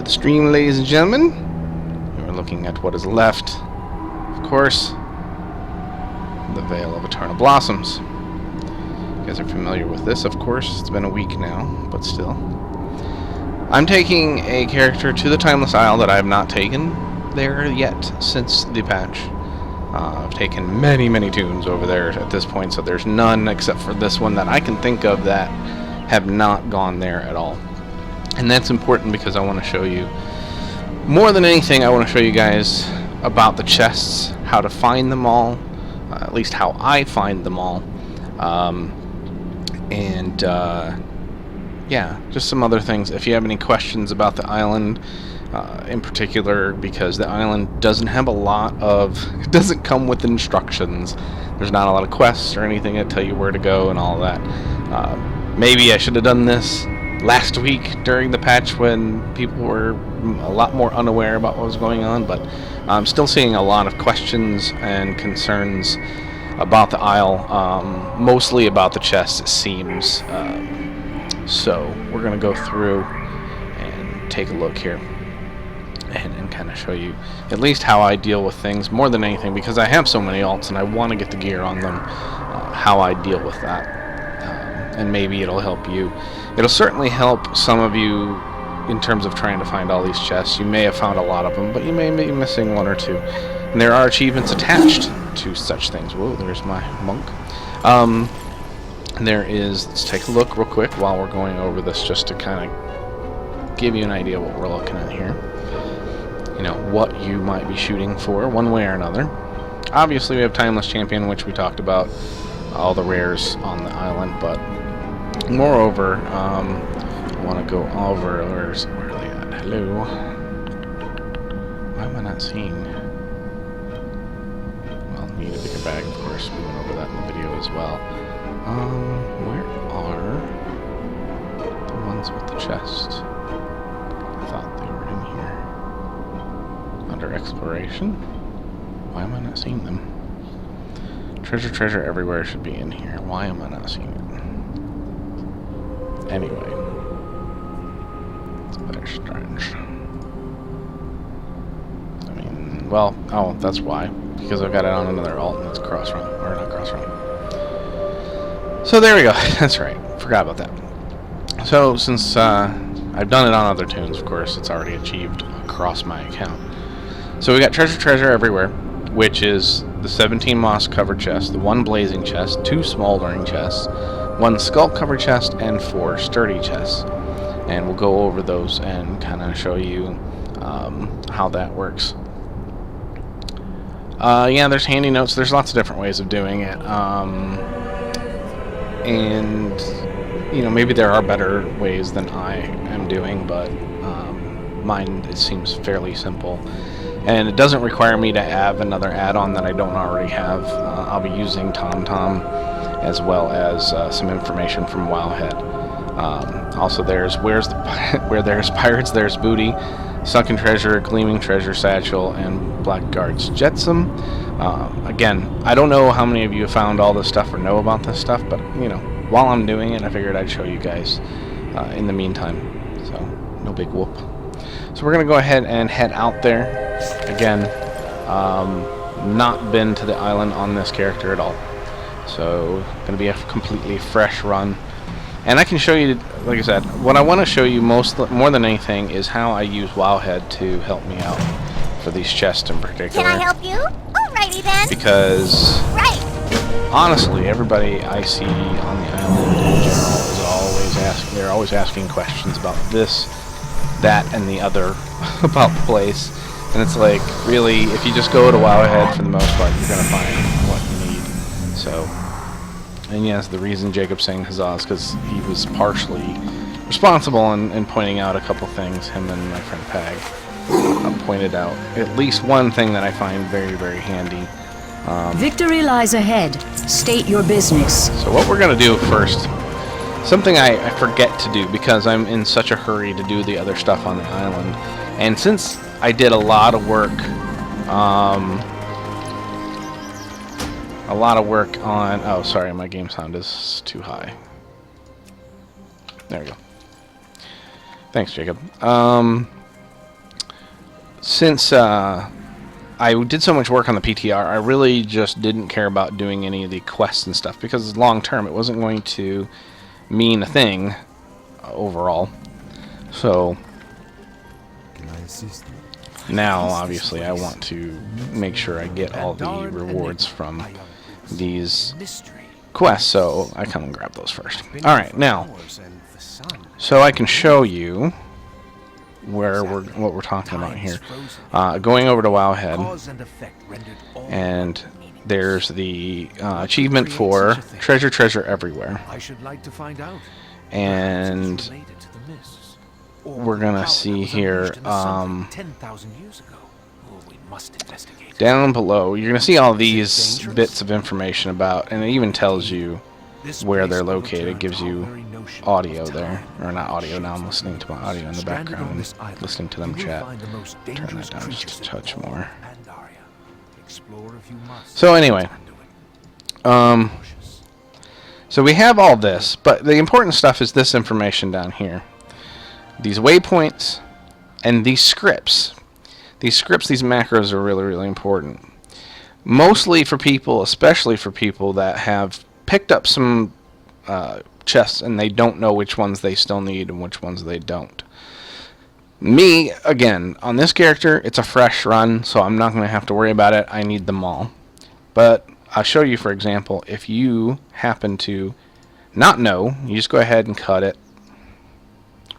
the stream, ladies and gentlemen. We're looking at what is left. Of course, the Vale of Eternal Blossoms. You guys are familiar with this, of course. It's been a week now, but still. I'm taking a character to the Timeless Isle that I have not taken there yet since the patch. I've taken many tunes over there at this point, so there's none except for this one that I can think of that have not gone there at all. And that's important because I want to show you, more than anything, I want to show you guys about the chests, how to find them all, at least how I find them all, yeah, just some other things. If you have any questions about the island, in particular, because the island doesn't have a lot of, it doesn't come with instructions. There's not a lot of quests or anything that tell you where to go and all that. Maybe I should have done this last week during the patch when people were a lot more unaware about what was going on, but I'm still seeing a lot of questions and concerns about the Isle, mostly about the chests, it seems. So we're going to go through and take a look here and kind of show you at least how I deal with things, more than anything, because I have so many alts and I want to get the gear on them, how I deal with that. And maybe it'll help you. It'll certainly help some of you in terms of trying to find all these chests. You may have found a lot of them, but you may be missing one or two. And there are achievements attached to such things. Whoa, there's my monk. There is, let's take a look real quick while we're going over this, just to kind of give you an idea of what we're looking at here. You know, what you might be shooting for, one way or another. Obviously, we have Timeless Champion, which we talked about, all the rares on the island, but moreover, I want to go over, where are they at? Hello? Why am I not seeing? Well, need a bigger bag, of course. We went over that in the video as well. Where are the ones with the chest? I thought they were in here. Under exploration? Why am I not seeing them? Treasure everywhere should be in here. Why am I not seeing it? Anyway. It's very strange. I mean, well, oh, that's why. Because I've got it on another alt and it's cross-run. Or not cross-run. So there we go. That's right. Forgot about that. So since I've done it on other tunes, of course, it's already achieved across my account. So we got treasure everywhere, which is the 17 moss-covered chests, the 1 blazing chest, 2 smoldering chests, 1 skull-covered chest, and 4 sturdy chests. And we'll go over those and kind of show you how that works. Yeah, there's handy notes. There's lots of different ways of doing it. And, you know, maybe there are better ways than I am doing, but mine, it seems fairly simple. And it doesn't require me to have another add-on that I don't already have. I'll be using TomTom, as well as some information from Wowhead. Also, there's where there's pirates, there's booty, sunken treasure, gleaming treasure satchel, and Blackguard's jetsam. Again, I don't know how many of you have found all this stuff or know about this stuff, but you know, while I'm doing it, I figured I'd show you guys in the meantime. So, no big whoop. So we're gonna go ahead and head out there. Again, not been to the island on this character at all, so gonna be a completely fresh run. And I can show you, like I said, what I want to show you more than anything is how I use Wowhead to help me out for these chests in particular. Can I help you? Alrighty then. Because right. Honestly, everybody I see on the island in general is they're always asking questions about this, that, and the other about the place. And it's like, really, if you just go to Wowhead, for the most part, you're going to find what you need. So, and yes, the reason Jacob's saying huzzah is because he was partially responsible in pointing out a couple things. Him and my friend Pag pointed out at least one thing that I find very handy. Victory lies ahead. State your business. So what we're going to do first, something I forget to do because I'm in such a hurry to do the other stuff on the island. And since I did a lot of work on, oh sorry, my game sound is too high. There we go. Thanks, Jacob. since I did so much work on the PTR, I really just didn't care about doing any of the quests and stuff because long term it wasn't going to mean a thing overall. So now obviously I want to make sure I get all the rewards from these quests, so I come and grab those first. Alright, now, so I can show you where what we're talking about here. Going over to Wowhead, and there's the achievement for treasure everywhere. And we're gonna see here down below you're gonna see all these bits of information about, and it even tells you where they're located. It gives you audio there, or not audio. Now I'm listening to my audio in the background and listening to them chat. Turn that down just a touch more. So anyway, so we have all this, but the important stuff is this information down here. These waypoints and these scripts. These scripts, these macros are really, really important. Mostly for people, especially for people that have picked up some chests and they don't know which ones they still need and which ones they don't. Me, again, on this character, it's a fresh run, so I'm not going to have to worry about it. I need them all. But I'll show you, for example, if you happen to not know, you just go ahead and cut it,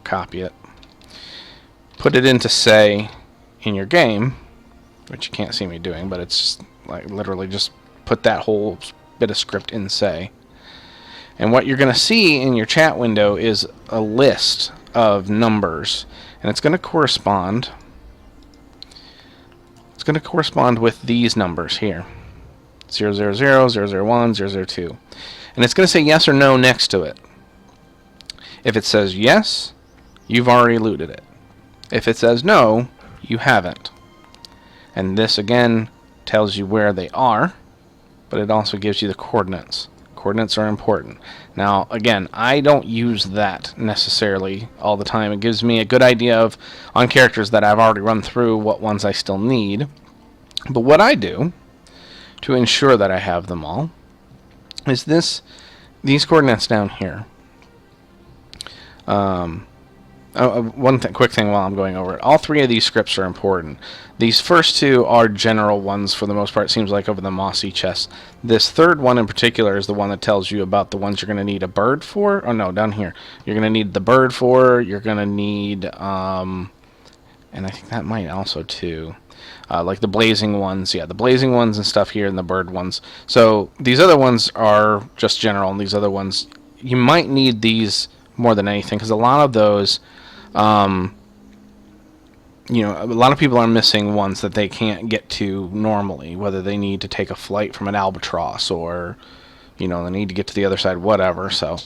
copy it, put it into say in your game, which you can't see me doing, but it's just like literally just put that whole bit of script in say. And what you're going to see in your chat window is a list of numbers, and it's going to correspond. It's going to correspond with these numbers here: 000, 001, 002, and it's going to say yes or no next to it. If it says yes, you've already looted it. If it says no, you haven't. And this again tells you where they are, but it also gives you the coordinates. Coordinates are important. Now, again, I don't use that necessarily all the time. It gives me a good idea of, on characters that I've already run through, what ones I still need. But what I do to ensure that I have them all is these coordinates down here. One quick thing while I'm going over it. All three of these scripts are important. These first two are general ones for the most part, it seems like, over the mossy chests. This third one in particular is the one that tells you about the ones you're going to need a bird for. Oh no, down here. You're going to need the bird for, you're going to need, and I think that might also too, like the blazing ones. Yeah, the blazing ones and stuff here, and the bird ones. So these other ones are just general, and these other ones, you might need these more than anything, because a lot of those, you know, a lot of people are missing ones that they can't get to normally, whether they need to take a flight from an albatross or, you know, they need to get to the other side, whatever. So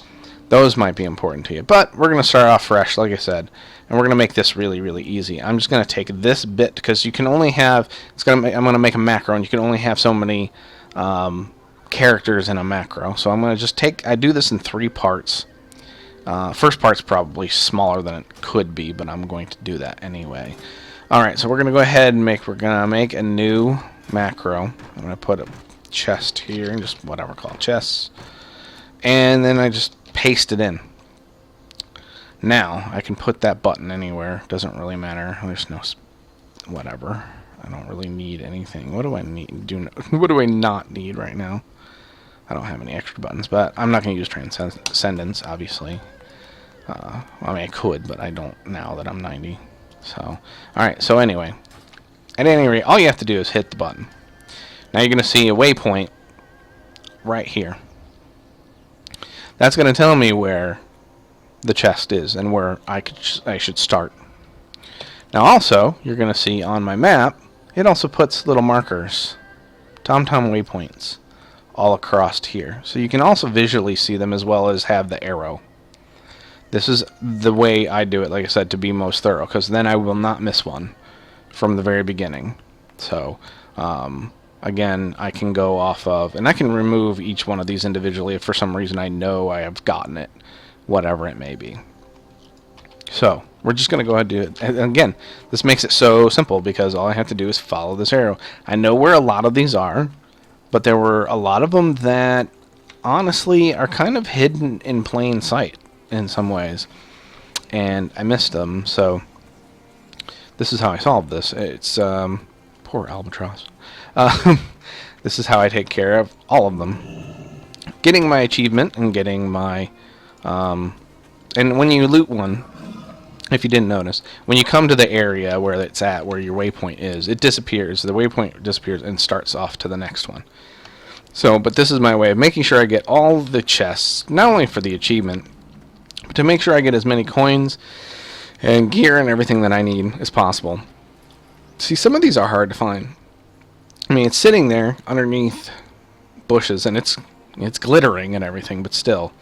those might be important to you. But we're going to start off fresh, like I said, and we're going to make this really, really easy. I'm just going to take this bit, because you can only have, I'm going to make a macro, and you can only have so many characters in a macro. So I'm going to just I do this in 3 parts. First part's probably smaller than it could be, but I'm going to do that anyway. Alright, so we're going to go ahead and make a new macro. I'm going to put a chest here, and just whatever, call it chests. And then I just paste it in. Now, I can put that button anywhere. Doesn't really matter. There's no, whatever. I don't really need anything. What do I need? What do I not need right now? I don't have any extra buttons, but I'm not going to use Transcendence, obviously. I mean, I could, but I don't now that I'm 90. So, alright, so anyway. At any rate, all you have to do is hit the button. Now you're going to see a waypoint right here. That's going to tell me where the chest is and where I should start. Now also, you're going to see on my map, it also puts little markers, TomTom waypoints, all across here. So you can also visually see them as well as have the arrow. This is the way I do it, like I said, to be most thorough, because then I will not miss one from the very beginning. So, again, I can go off of, and I can remove each one of these individually if for some reason I know I have gotten it, whatever it may be. So, we're just going to go ahead and do it. And again, this makes it so simple because all I have to do is follow this arrow. I know where a lot of these are, but there were a lot of them that honestly are kind of hidden in plain sight in some ways. And I missed them, so this is how I solved this. It's, poor albatross. This is how I take care of all of them. Getting my achievement and getting my, and when you loot one, if you didn't notice, when you come to the area where it's at, where your waypoint is, it disappears. The waypoint disappears and starts off to the next one. So, but this is my way of making sure I get all the chests, not only for the achievement, but to make sure I get as many coins and gear and everything that I need as possible. See, some of these are hard to find. I mean, it's sitting there underneath bushes, and it's glittering and everything, but still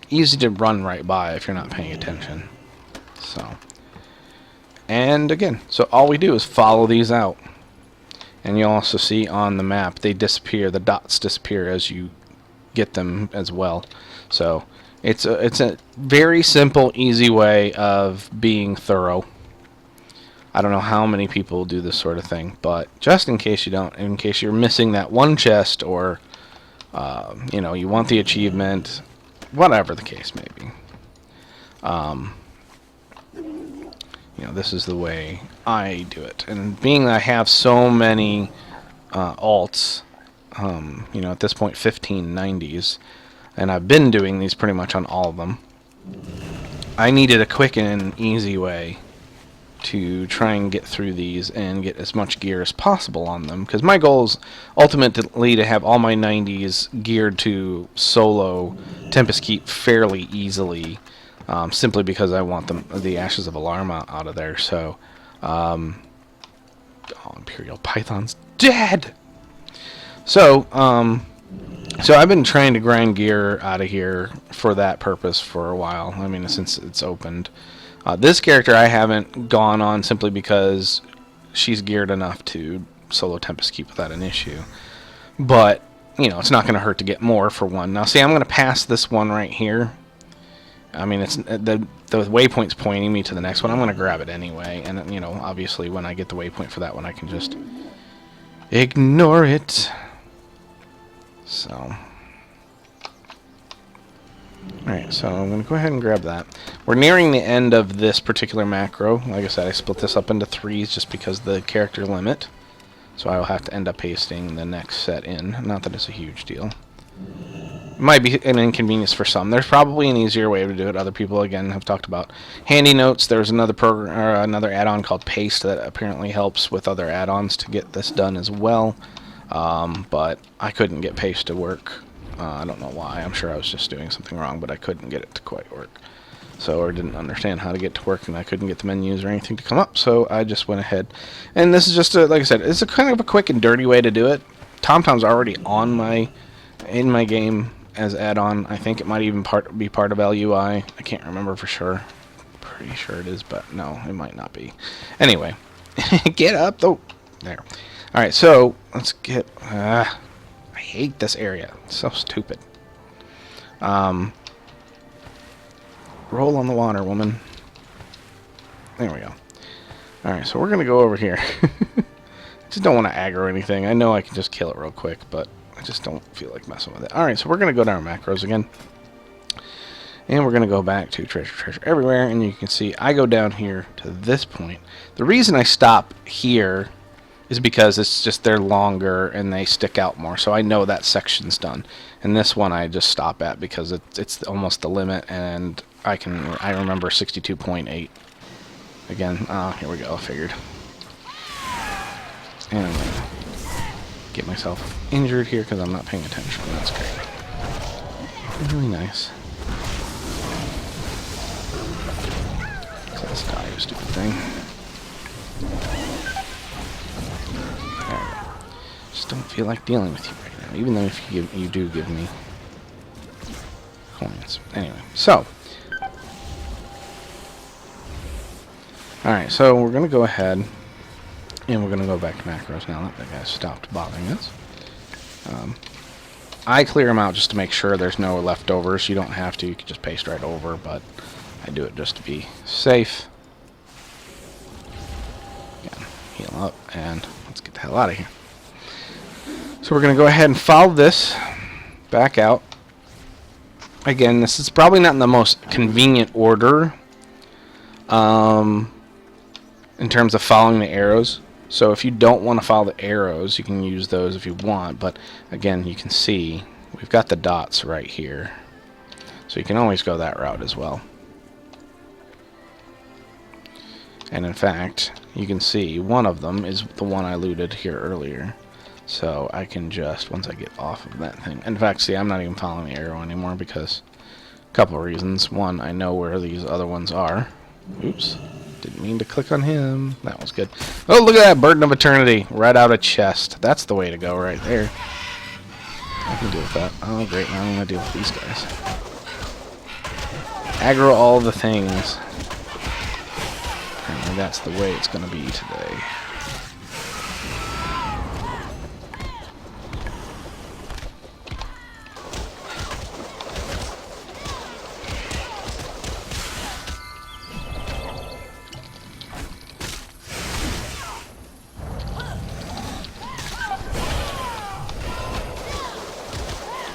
easy to run right by if you're not paying attention. So, and again, so all we do is follow these out, and you'll also see on the map they disappear. The dots disappear as you get them as well. So it's a very simple, easy way of being thorough. I don't know how many people do this sort of thing, but just in case you don't, in case you're missing that one chest, or you know, you want the achievement, whatever the case may be. You know, this is the way I do it. And being that I have so many alts, you know, at this point 1590s, and I've been doing these pretty much on all of them, I needed a quick and easy way to try and get through these and get as much gear as possible on them, because my goal is ultimately to have all my 90s geared to solo Tempest Keep fairly easily, simply because I want the Ashes of Alarma out of there. So, oh, Imperial Python's dead! So, so I've been trying to grind gear out of here for that purpose for a while. I mean, since it's opened. This character I haven't gone on simply because she's geared enough to solo Tempest Keep without an issue. But, you know, it's not going to hurt to get more for one. Now, see, I'm going to pass this one right here. I mean, it's the waypoint's pointing me to the next one. I'm going to grab it anyway. And, you know, obviously when I get the waypoint for that one, I can just ignore it. So, alright, so I'm going to go ahead and grab that. We're nearing the end of this particular macro. Like I said, I split this up into 3s just because of the character limit. So I will have to end up pasting the next set in. Not that it's a huge deal. It might be an inconvenience for some. There's probably an easier way to do it. Other people, again, have talked about handy notes. There's another program, or another add-on called Paste that apparently helps with other add-ons to get this done as well. But I couldn't get Paste to work. I don't know why. I'm sure I was just doing something wrong, but I couldn't get it to quite work. So, or didn't understand how to get to work, and I couldn't get the menus or anything to come up, so I just went ahead. And this is just, like I said, it's a kind of a quick and dirty way to do it. TomTom's already on in my game as add-on. I think it might even be part of LUI. I can't remember for sure. Pretty sure it is, but no, it might not be. Anyway, get up, though. There. Alright, so, let's get... I hate this area. It's so stupid. Roll on the water, woman. There we go. Alright, so we're going to go over here. Just don't want to aggro anything. I know I can just kill it real quick, but I just don't feel like messing with it. Alright, so we're going to go down macros again. And we're going to go back to treasure everywhere. And you can see I go down here to this point. The reason I stop here is because it's just they're longer and they stick out more. So I know that section's done. And this one I just stop at because it's almost the limit, and I remember 62.8. Again, here we go, I figured. And I'm gonna get myself injured here because I'm not paying attention. That's great. Really nice. So let's die, you stupid thing. There we go. Just don't feel like dealing with you right now, even though if you do give me coins. Anyway, so. Alright, so we're going to go ahead and we're going to go back to macros now that guy stopped bothering us. I clear them out just to make sure there's no leftovers. You don't have to, you can just paste right over, but I do it just to be safe. up, and let's get the hell out of here. So we're going to go ahead and follow this back out. Again, this is probably not in the most convenient order in terms of following the arrows. So if you don't want to follow the arrows, you can use those if you want. But again, you can see we've got the dots right here. So you can always go that route as well. And in fact, you can see one of them is the one I looted here earlier. So I can just, once I get off of that thing. In fact, see, I'm not even following the arrow anymore because a couple of reasons. One, I know where these other ones are. Oops. Didn't mean to click on him. That was good. Oh, look at that Burden of Eternity. Right out of chest. That's the way to go right there. I can deal with that. Oh, great. Now I'm going to deal with these guys. Aggro all the things. Apparently that's the way it's going to be today.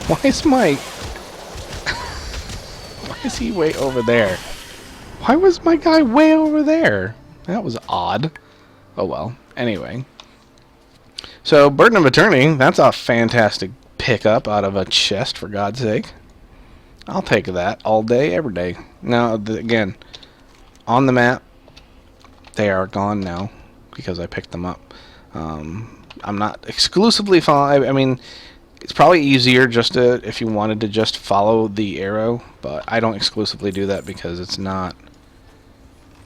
Why is Mike? Why is he way over there? Why was my guy way over there? That was odd. Oh well. Anyway. So, Burden of Eternity, that's a fantastic pickup out of a chest, for God's sake. I'll take that all day, every day. Now, again, on the map, they are gone now because I picked them up. I'm not exclusively following. I mean, it's probably easier just to, if you wanted to just follow the arrow, but I don't exclusively do that because it's not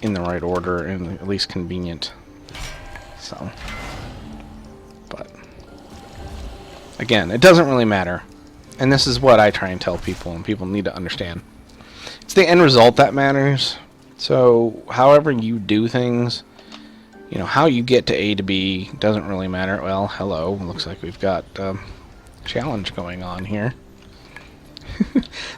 in the right order and at least convenient. So, but again, it doesn't really matter. And this is what I try and tell people, and people need to understand. It's the end result that matters. So, however you do things, you know, how you get to A to B doesn't really matter. Well, hello. Looks like we've got challenge going on here.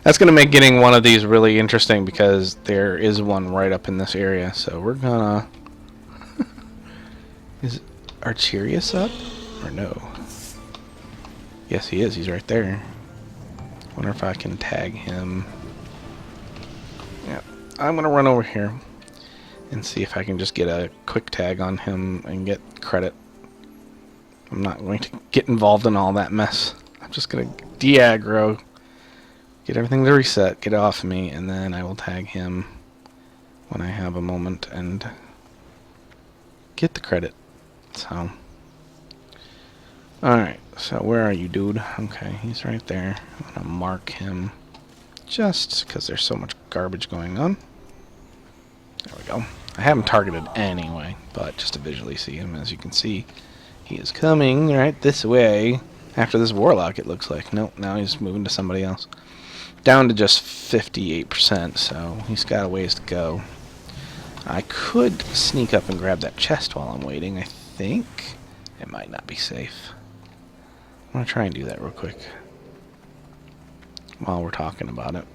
That's going to make getting one of these really interesting because there is one right up in this area. So we're gonna... Is Archerius up? Or no? Yes, he is. He's right there. Wonder if I can tag him. Yeah, I'm going to run over here and see if I can just get a quick tag on him and get credit. I'm not going to get involved in all that mess. I'm just going to de-aggro, get everything to reset, get it off of me, and then I will tag him when I have a moment and get the credit. So, alright, so where are you, dude? Okay, he's right there. I'm going to mark him just because there's so much garbage going on. There we go. I have him targeted anyway, but just to visually see him, as you can see, he is coming right this way. After this warlock, it looks like. Nope, now he's moving to somebody else. Down to just 58%, so he's got a ways to go. I could sneak up and grab that chest while I'm waiting. I think it might not be safe. I'm going to try and do that real quick while we're talking about it.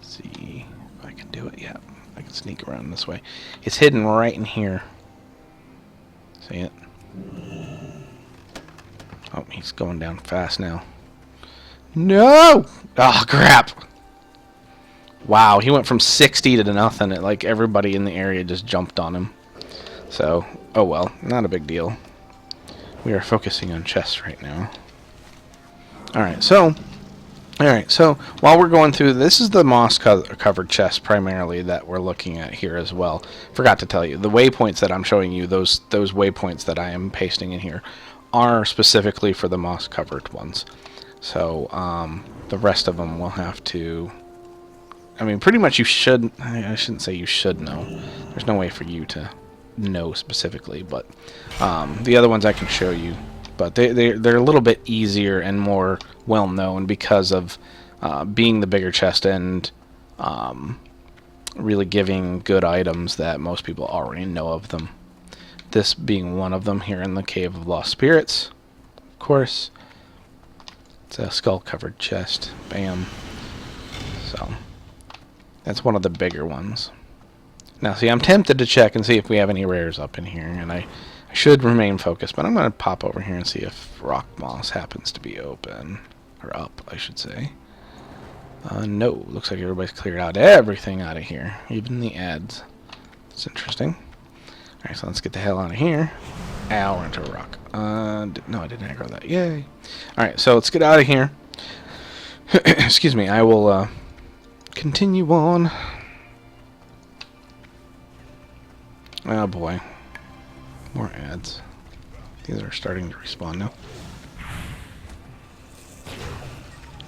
See if I can do it. Yeah, I can sneak around this way. It's hidden right in here. See it? Oh, he's going down fast now. No! Oh, crap! Wow, he went from 60 to nothing. Like, everybody in the area just jumped on him. So, oh well, not a big deal. We are focusing on chests right now. Alright, so while we're going through, this is the moss-covered chest primarily that we're looking at here as well. Forgot to tell you, the waypoints that I'm showing you, those waypoints that I am pasting in here, are specifically for the moss-covered ones. So, the rest of them will have to... I mean, pretty much you should... I shouldn't say you should know. There's no way for you to know specifically, but the other ones I can show you. But they're a little bit easier and more well-known because of being the bigger chest and really giving good items that most people already know of them. This being one of them here in the Cave of Lost Spirits. Of course, it's a skull-covered chest. Bam. So, that's one of the bigger ones. Now, see, I'm tempted to check and see if we have any rares up in here, and I should remain focused, but I'm going to pop over here and see if rock moss happens to be open. Or up, I should say. No, looks like everybody's cleared out everything out of here, even the ads. It's interesting. Alright, so let's get the hell out of here. Ow, we're into a rock. No, I didn't aggro that. Yay. Alright, so let's get out of here. Excuse me, I will continue on. Oh boy. More ads. These are starting to respawn now.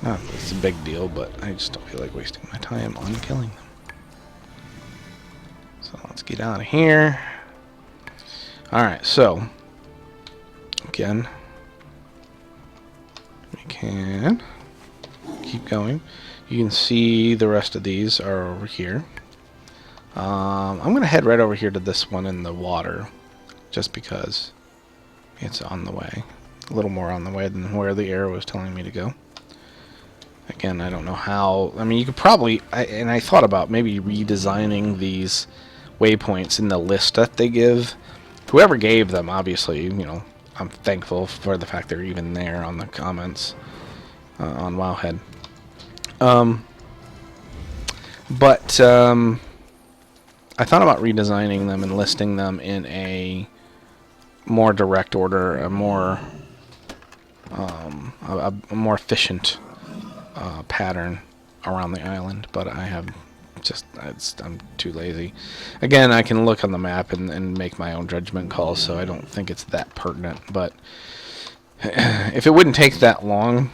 Not that it's a big deal, but I just don't feel like wasting my time on killing them. So let's get out of here. Alright, so again, we can keep going. You can see the rest of these are over here. I'm going to head right over here to this one in the water, just because it's on the way. A little more on the way than where the arrow was telling me to go. Again, I don't know how. I mean, you could probably, and I thought about maybe redesigning these waypoints in the list that they give. Whoever gave them, obviously, you know, I'm thankful for the fact they're even there on the comments on Wowhead. But I thought about redesigning them and listing them in a more direct order, a more efficient pattern around the island, but I have just I'm too lazy. Again, I can look on the map and make my own judgment calls, so I don't think it's that pertinent. But if it wouldn't take that long,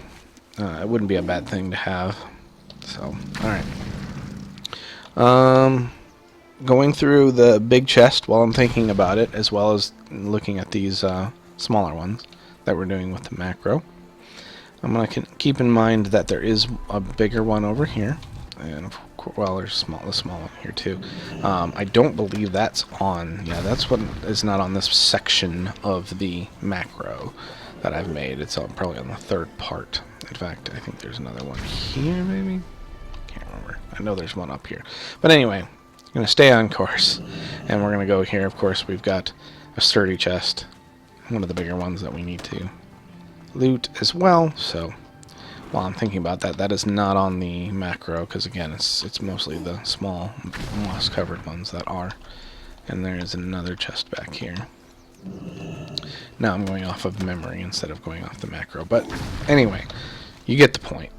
it wouldn't be a bad thing to have. So, all right. Going through the big chest while I'm thinking about it, as well as looking at these smaller ones that we're doing with the macro. I'm going to keep in mind that there is a bigger one over here, and well, there's the small one here too. I don't believe that's on. Yeah, that's what is not on this section of the macro that I've made. It's probably on the third part. In fact, I think there's another one here, maybe. Can't remember. I know there's one up here. But anyway, I'm going to stay on course, and we're going to go here. Of course, we've got a sturdy chest, one of the bigger ones that we need to loot as well. So while I'm thinking about that, that is not on the macro, because again, it's mostly the small moss covered ones that are. And there is another chest back here. Now I'm going off of memory instead of going off the macro, but anyway, you get the point.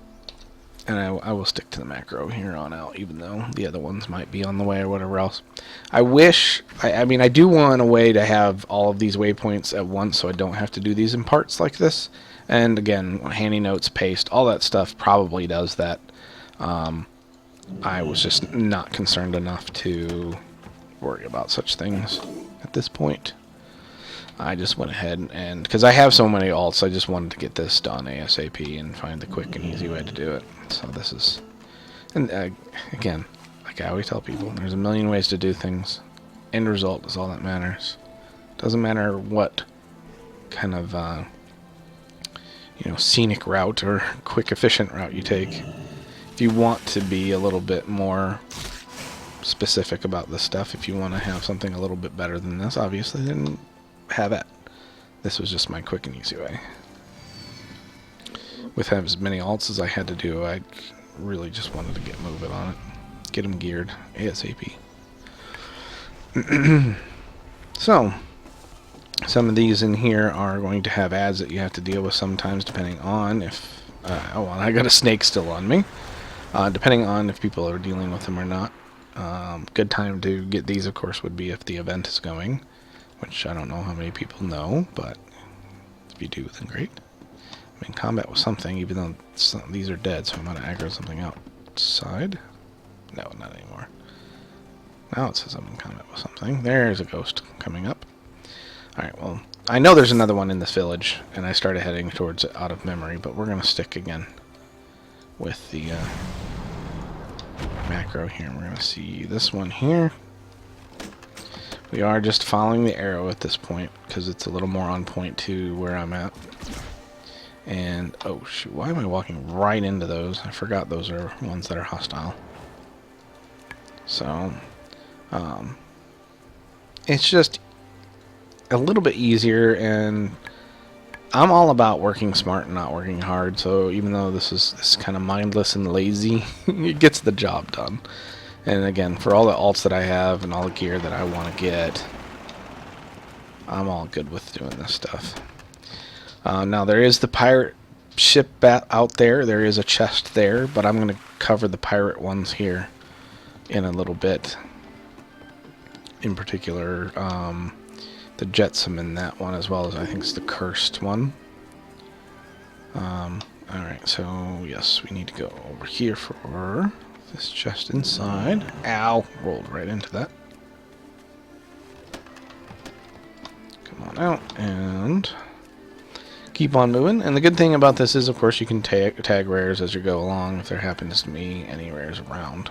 And I will stick to the macro here on out, even though the other ones might be on the way or whatever else. I wish, I mean, I do want a way to have all of these waypoints at once, so I don't have to do these in parts like this. And again, handy notes, paste, all that stuff probably does that. I was just not concerned enough to worry about such things at this point. I just went ahead and, because I have so many alts, I just wanted to get this done ASAP and find the quick and easy way to do it. So this is, and again, like I always tell people, there's a million ways to do things. End result is all that matters. Doesn't matter what kind of, scenic route or quick, efficient route you take. If you want to be a little bit more specific about this stuff, if you want to have something a little bit better than this, obviously, then have it. This was just my quick and easy way. With as many alts as I had to do, I really just wanted to get moving on it. Get them geared ASAP. So, some of these in here are going to have ads that you have to deal with sometimes, depending on if... oh, and I got a snake still on me. Depending on if people are dealing with them or not. Good time to get these, of course, would be if the event is going. Which I don't know how many people know, but if you do, then great. I'm in combat with something, even though these are dead, so I'm going to aggro something outside. No, not anymore. Now it says I'm in combat with something. There's a ghost coming up. Alright, well, I know there's another one in this village, and I started heading towards it out of memory, but we're going to stick again with the macro here. We're going to see this one here. We are just following the arrow at this point, because it's a little more on point to where I'm at. And, oh shoot, why am I walking right into those? I forgot those are ones that are hostile. So, It's just a little bit easier, and I'm all about working smart and not working hard, so even though this is kind of mindless and lazy, it gets the job done. And again, for all the alts that I have and all the gear that I want to get, I'm all good with doing this stuff. Now there is the pirate ship out there. There is a chest there, but I'm going to cover the pirate ones here in a little bit. In particular, the Jetsam in that one, as well as I think it's the cursed one. Alright, so yes, we need to go over here for this chest inside. Ow! Rolled right into that. Come on out and keep on moving. And the good thing about this is, of course, you can tag rares as you go along if there happens to be any rares around.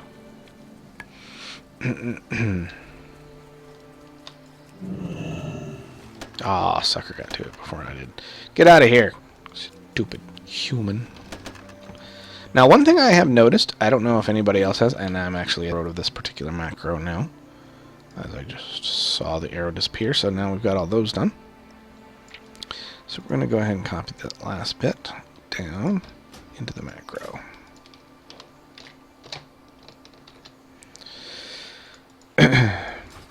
Ah, sucker got to it before I did. Get out of here, stupid human. Now, one thing I have noticed, I don't know if anybody else has, and I'm actually out of this particular macro now, as I just saw the arrow disappear, so now we've got all those done. So we're going to go ahead and copy that last bit down into the macro.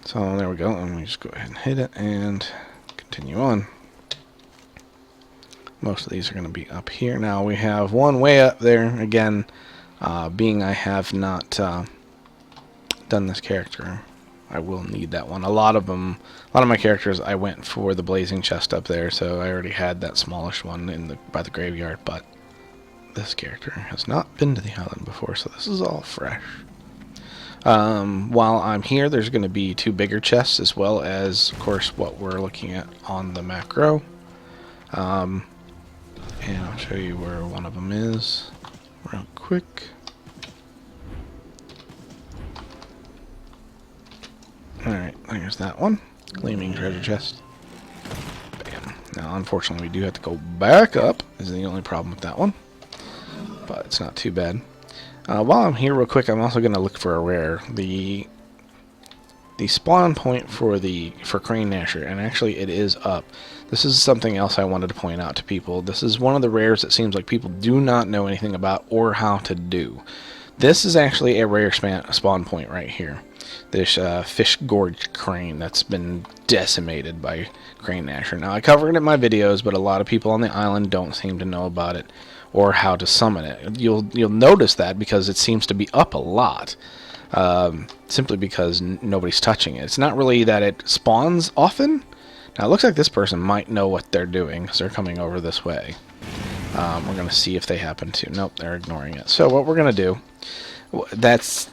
So there we go, and we just go ahead and hit it and continue on. Most of these are going to be up here. Now we have one way up there, again, being I have not done this character, I will need that one. A lot of my characters, I went for the blazing chest up there, so I already had that smallish one by the graveyard, but this character has not been to the island before, so this is all fresh. While I'm here, there's going to be 2 bigger chests, as well as, of course, what we're looking at on the macro. And I'll show you where one of them is real quick. Alright, there's that one. Gleaming treasure chest. Bam. Now, unfortunately, we do have to go back up, is the only problem with that one. But it's not too bad. While I'm here real quick, I'm also going to look for a rare. The spawn point for Crane Gnasher, and actually it is up. This is something else I wanted to point out to people. This is one of the rares that seems like people do not know anything about or how to do. This is actually a rare spawn point right here. This fish gorge crane that's been decimated by Crane Gnasher. Now, I covered it in my videos, but a lot of people on the island don't seem to know about it or how to summon it. You'll notice that because it seems to be up a lot, simply because nobody's touching it. It's not really that it spawns often. Now, it looks like this person might know what they're doing because they're coming over this way. We're going to see if they happen to. Nope, they're ignoring it. So what we're going to do, that's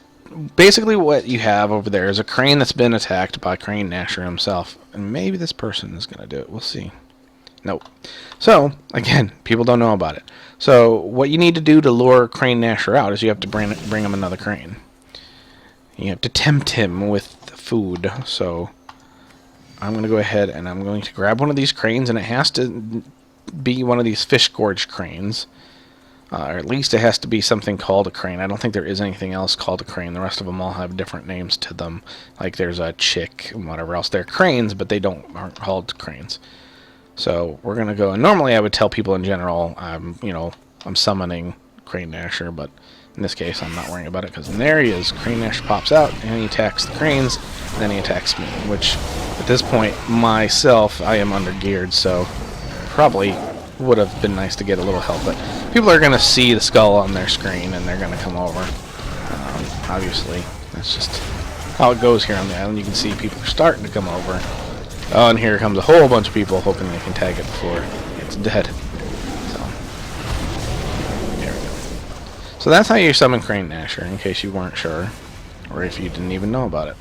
basically what you have over there is a crane that's been attacked by Crane Gnasher himself. And maybe this person is going to do it. We'll see. Nope. So, again, people don't know about it. So, what you need to do to lure Crane Gnasher out is you have to bring him another crane. You have to tempt him with food. So, I'm going to go ahead and I'm going to grab one of these cranes, and it has to be one of these fish gorge cranes. Or at least it has to be something called a crane. I don't think there is anything else called a crane. The rest of them all have different names to them. Like there's a chick and whatever else. They're cranes, but they aren't called cranes. So we're going to go, and normally I would tell people in general, I'm summoning Crane Gnasher, but in this case I'm not worrying about it, because there he is. Crane Gnasher pops out, and he attacks the cranes, and then he attacks me, which at this point, myself, I am under-geared, so probably would have been nice to get a little help, but people are going to see the skull on their screen, and they're going to come over. Obviously, that's just how it goes here on the island. You can see people are starting to come over. Oh, and here comes a whole bunch of people hoping they can tag it before it's dead. So, there we go. So that's how you summon Crane Gnasher, in case you weren't sure, or if you didn't even know about it.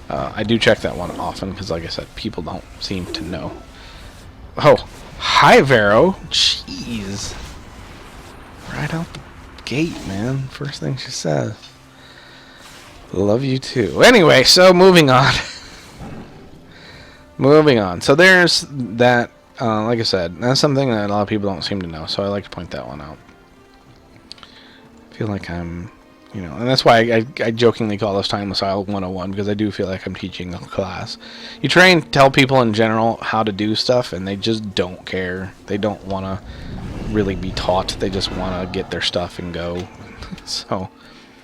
I do check that one often, because like I said, people don't seem to know. Oh, hi Vero! Jeez. Right out the gate, man. First thing she says. Love you too. Anyway, so moving on. Moving on. So there's that, like I said, that's something that a lot of people don't seem to know, so I like to point that one out. I feel like I'm You know, and that's why I jokingly call this Timeless Isle 101, because I do feel like I'm teaching a class. You try and tell people in general how to do stuff, and they just don't care. They don't want to really be taught. They just want to get their stuff and go. So,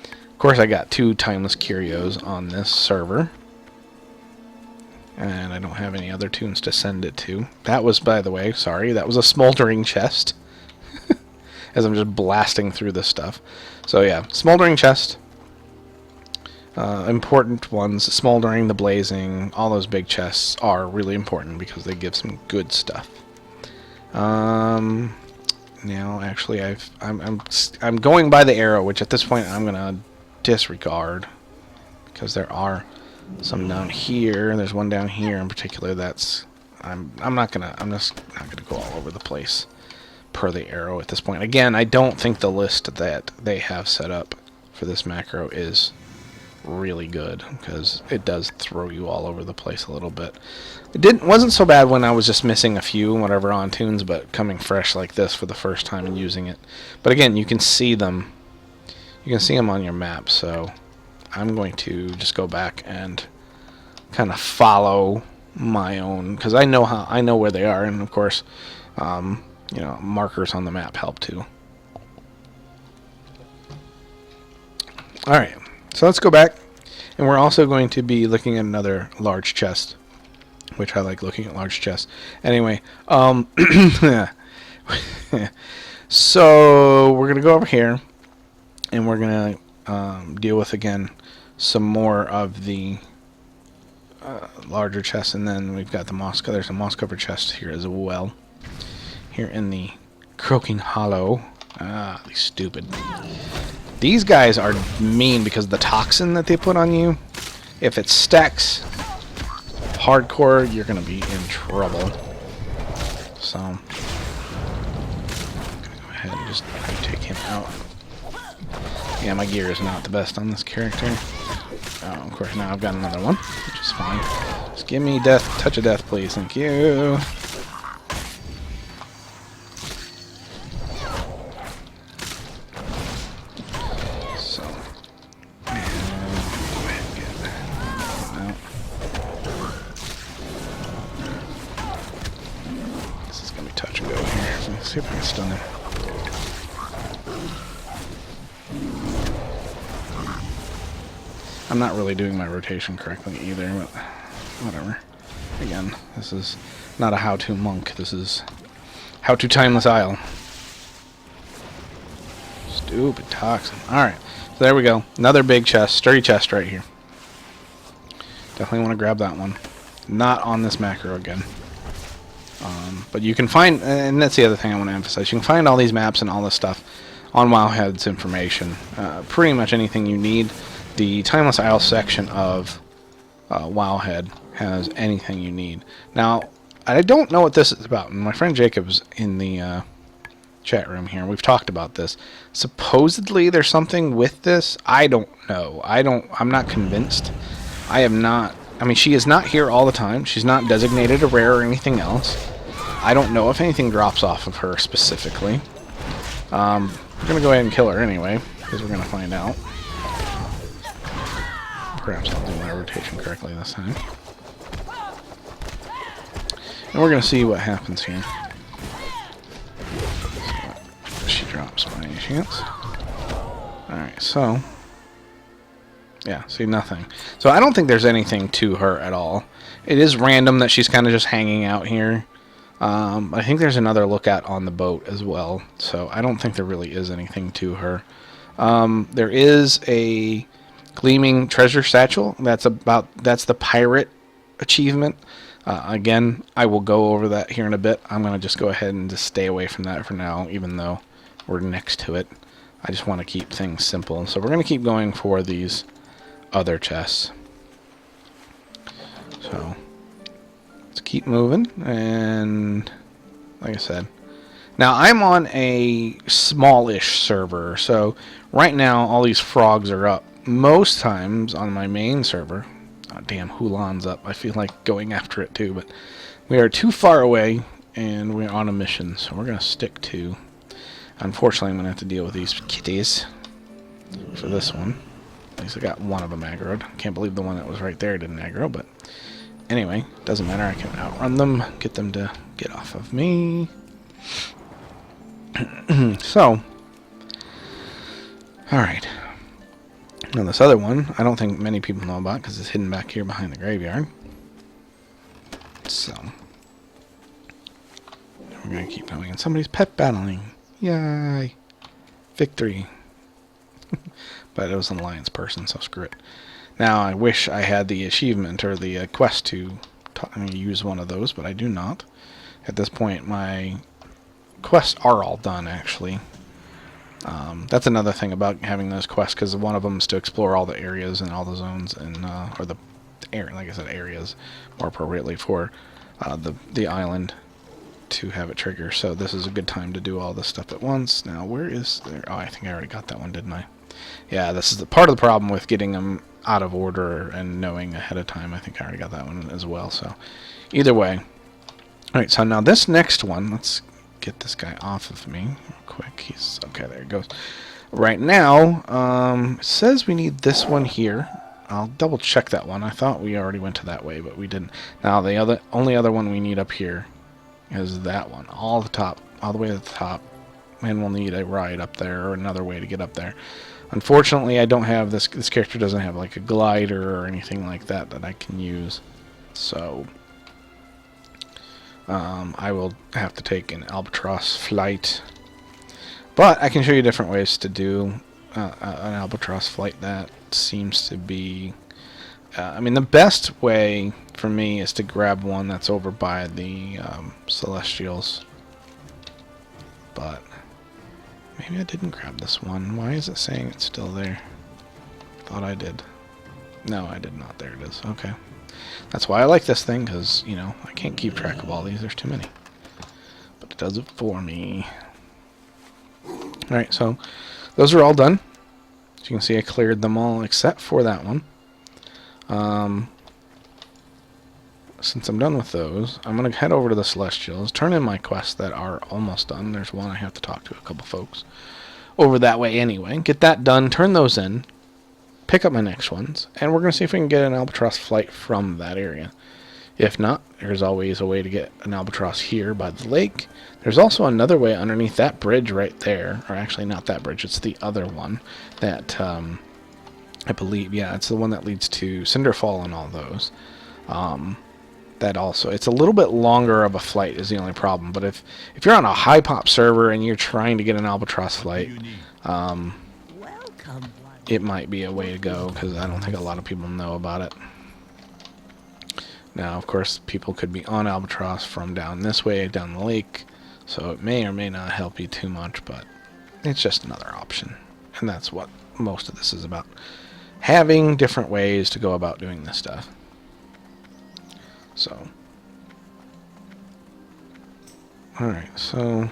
of course, I got 2 Timeless Curios on this server. And I don't have any other tunes to send it to. That was, by the way, sorry, that was a smoldering chest. As I'm just blasting through this stuff. So yeah, smoldering chest. Important ones, smoldering, the blazing, all those big chests are really important because they give some good stuff. Now, actually, I'm going by the arrow, which at this point I'm gonna disregard because there are some down here. There's one down here in particular. That's I'm just not gonna go all over the place per the arrow at this point. Again, I don't think the list that they have set up for this macro is really good because it does throw you all over the place a little bit. It wasn't so bad when I was just missing a few whatever on tunes, but coming fresh like this for the first time and using it. But again, you can see them. You can see them on your map, so I'm going to just go back and kind of follow my own, because I know where they are, and of course, you know, markers on the map help too. Alright, so let's go back. And we're also going to be looking at another large chest, which I like looking at large chests. Anyway, so we're going to go over here, and we're going to deal with, again, some more of the larger chests. And then we've got the moss, there's a moss covered chest here as well. Here in the Croaking Hollow. Ah, these stupid. These guys are mean because of the toxin that they put on you. If it stacks hardcore, you're going to be in trouble. So, I'm going to go ahead and just take him out. Yeah, my gear is not the best on this character. Oh, of course, now I've got another one, which is fine. Just give me death, touch of death, please. Thank you. See if I can stun him. I'm not really doing my rotation correctly either, but whatever. Again, this is not a how-to monk. This is how-to Timeless Isle. Stupid toxin. Alright, so there we go. Another big chest, sturdy chest right here. Definitely want to grab that one. Not on this macro again. But you can find, and that's the other thing I want to emphasize, you can find all these maps and all this stuff on Wowhead's information. Pretty much anything you need. The Timeless Isle section of Wowhead has anything you need. Now, I don't know what this is about, and my friend Jacob's in the chat room here. We've talked about this. Supposedly there's something with this. I don't know. I'm not convinced. I am not. I mean, she is not here all the time. She's not designated a rare or anything else. I don't know if anything drops off of her specifically. We're going to go ahead and kill her anyway, because we're going to find out. Perhaps I'll do my rotation correctly this time. And we're going to see what happens here. If she drops by any chance. Alright, so... yeah, see, nothing. So I don't think there's anything to her at all. It is random that she's kind of just hanging out here. I think there's another lookout on the boat as well. So I don't think there really is anything to her. There is a gleaming treasure satchel. That's the pirate achievement. Again, I will go over that here in a bit. I'm going to just go ahead and just stay away from that for now, even though we're next to it. I just want to keep things simple. So we're going to keep going for these other chests. So let's keep moving, and like I said, now I'm on a smallish server, so right now all these frogs are up. Most times on my main server, oh damn, Hulan's up. I feel like going after it too, but we are too far away and we're on a mission, so we're gonna stick to, unfortunately I'm gonna have to deal with these kitties. for this one. At least I got one of them aggroed. Can't believe the one that was right there didn't aggro, but anyway, doesn't matter. I can outrun them, get them to get off of me. So, alright. Now this other one, I don't think many people know about because it's hidden back here behind the graveyard. So, we're going to keep going. And somebody's pet battling. Yay! Victory. But it was an alliance person, so screw it. Now, I wish I had the achievement or the quest to use one of those, but I do not. At this point, my quests are all done, actually. That's another thing about having those quests, because one of them is to explore all the areas and all the zones, and or the area, like I said, areas more appropriately for the island to have it trigger. So this is a good time to do all this stuff at once. Now, where is there? Oh, I think I already got that one, didn't I? Yeah, this is part of the problem with getting them out of order and knowing ahead of time. I think I already got that one as well. So either way. Alright, so now this next one, let's get this guy off of me real quick. He's okay, there he goes. Right now, it says we need this one here. I'll double check that one. I thought we already went to that way, but we didn't. Now the only other one we need up here is that one. All the way to the top. And we'll need a ride up there or another way to get up there. Unfortunately, I don't have this character doesn't have like a glider or anything like that I can use. So I will have to take an albatross flight. But I can show you different ways to do an albatross flight. That seems to be I mean, the best way for me is to grab one that's over by the Celestials. But maybe I didn't grab this one. Why is it saying it's still there? Thought I did. No, I did not. There it is. Okay. That's why I like this thing, because, you know, I can't keep track of all these. There's too many. But it does it for me. Alright, so those are all done. As you can see, I cleared them all except for that one. Since I'm done with those, I'm going to head over to the Celestials, turn in my quests that are almost done. There's one I have to talk to a couple folks over that way anyway. Get that done, turn those in, pick up my next ones, and we're going to see if we can get an albatross flight from that area. If not, there's always a way to get an albatross here by the lake. There's also another way underneath that bridge right there, or actually not that bridge, it's the other one that I believe, yeah, it's the one that leads to Cinderfall and all those. That also, it's a little bit longer of a flight is the only problem, but if you're on a high pop server and you're trying to get an albatross flight, it might be a way to go, because I don't think a lot of people know about it. Now, of course, people could be on albatross from down this way, down the lake, so it may or may not help you too much, but it's just another option, and that's what most of this is about. Having different ways to go about doing this stuff. So, alright, so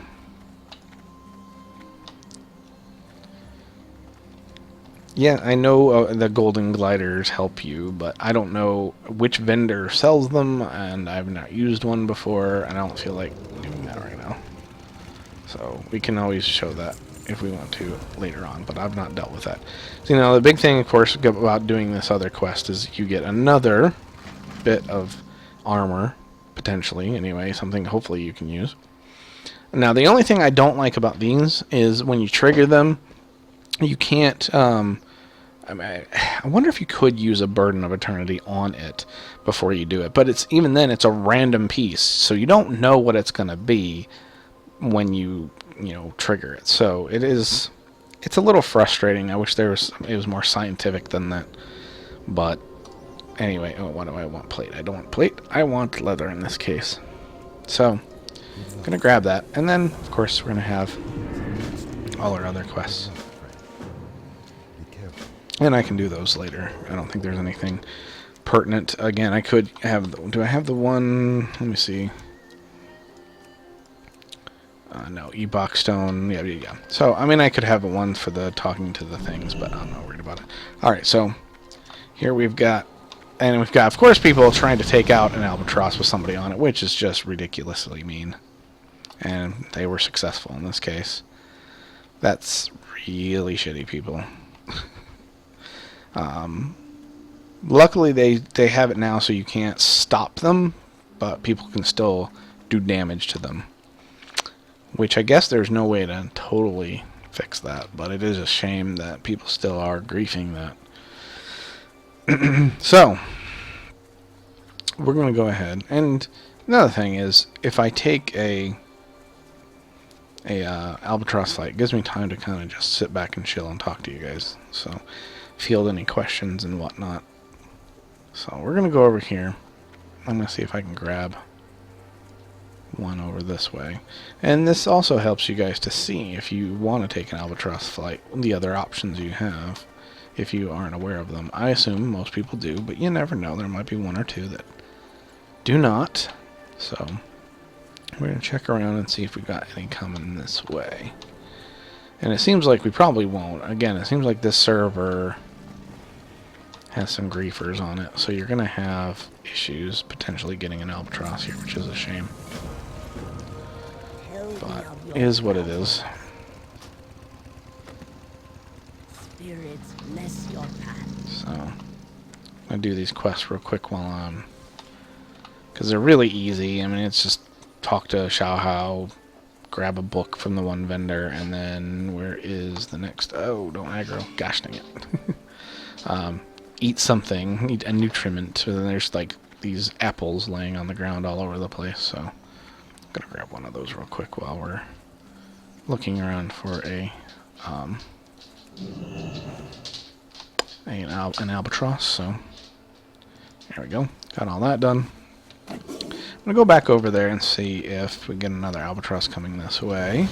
yeah, I know the golden gliders help you, but I don't know which vendor sells them, and I've not used one before, and I don't feel like doing that right now. So we can always show that if we want to later on, but I've not dealt with that. So, you know, the big thing, of course, about doing this other quest is you get another bit of armor, potentially, anyway, something hopefully you can use. Now, the only thing I don't like about these is when you trigger them, you can't, I wonder if you could use a Burden of Eternity on it before you do it, but it's even then, it's a random piece, so you don't know what it's going to be when you trigger it. So it's a little frustrating. I wish it was more scientific than that, but anyway, what do I want? Plate. I don't want plate. I want leather in this case. So, I'm going to grab that. And then, of course, we're going to have all our other quests. And I can do those later. I don't think there's anything pertinent. Again, I could have... Do I have the one... Let me see. No, E-Box Stone. Yeah. So, I mean, I could have one for the talking to the things, but I'm not worried about it. Alright, so here we've got... And we've got, of course, people trying to take out an albatross with somebody on it, which is just ridiculously mean. And they were successful in this case. That's really shitty, people. Luckily, they have it now so you can't stop them, but people can still do damage to them. Which I guess there's no way to totally fix that, but it is a shame that people still are griefing that. So, we're going to go ahead. And another thing is, if I take a albatross flight, it gives me time to kind of just sit back and chill and talk to you guys. So, field any questions and whatnot. So we're going to go over here. I'm going to see if I can grab one over this way. And this also helps you guys to see, if you want to take an albatross flight, the other options you have, if you aren't aware of them. I assume most people do, but you never know. There might be one or two that do not. So we're going to check around and see if we got any coming this way. And it seems like we probably won't. Again, it seems like this server has some griefers on it, so you're going to have issues potentially getting an albatross here, which is a shame. But it is what it is. Spirits bless your path. So I'm going to do these quests real quick while I'm... because they're really easy. I mean, it's just talk to Xiaohao, grab a book from the one vendor, and then where is the next... oh, don't aggro. Gosh dang it. Eat something, eat a nutriment, and then there's like these apples laying on the ground all over the place, so I'm gonna grab one of those real quick while we're looking around for an albatross. So there we go, got all that done. I'm gonna go back over there and see if we get another albatross coming this way,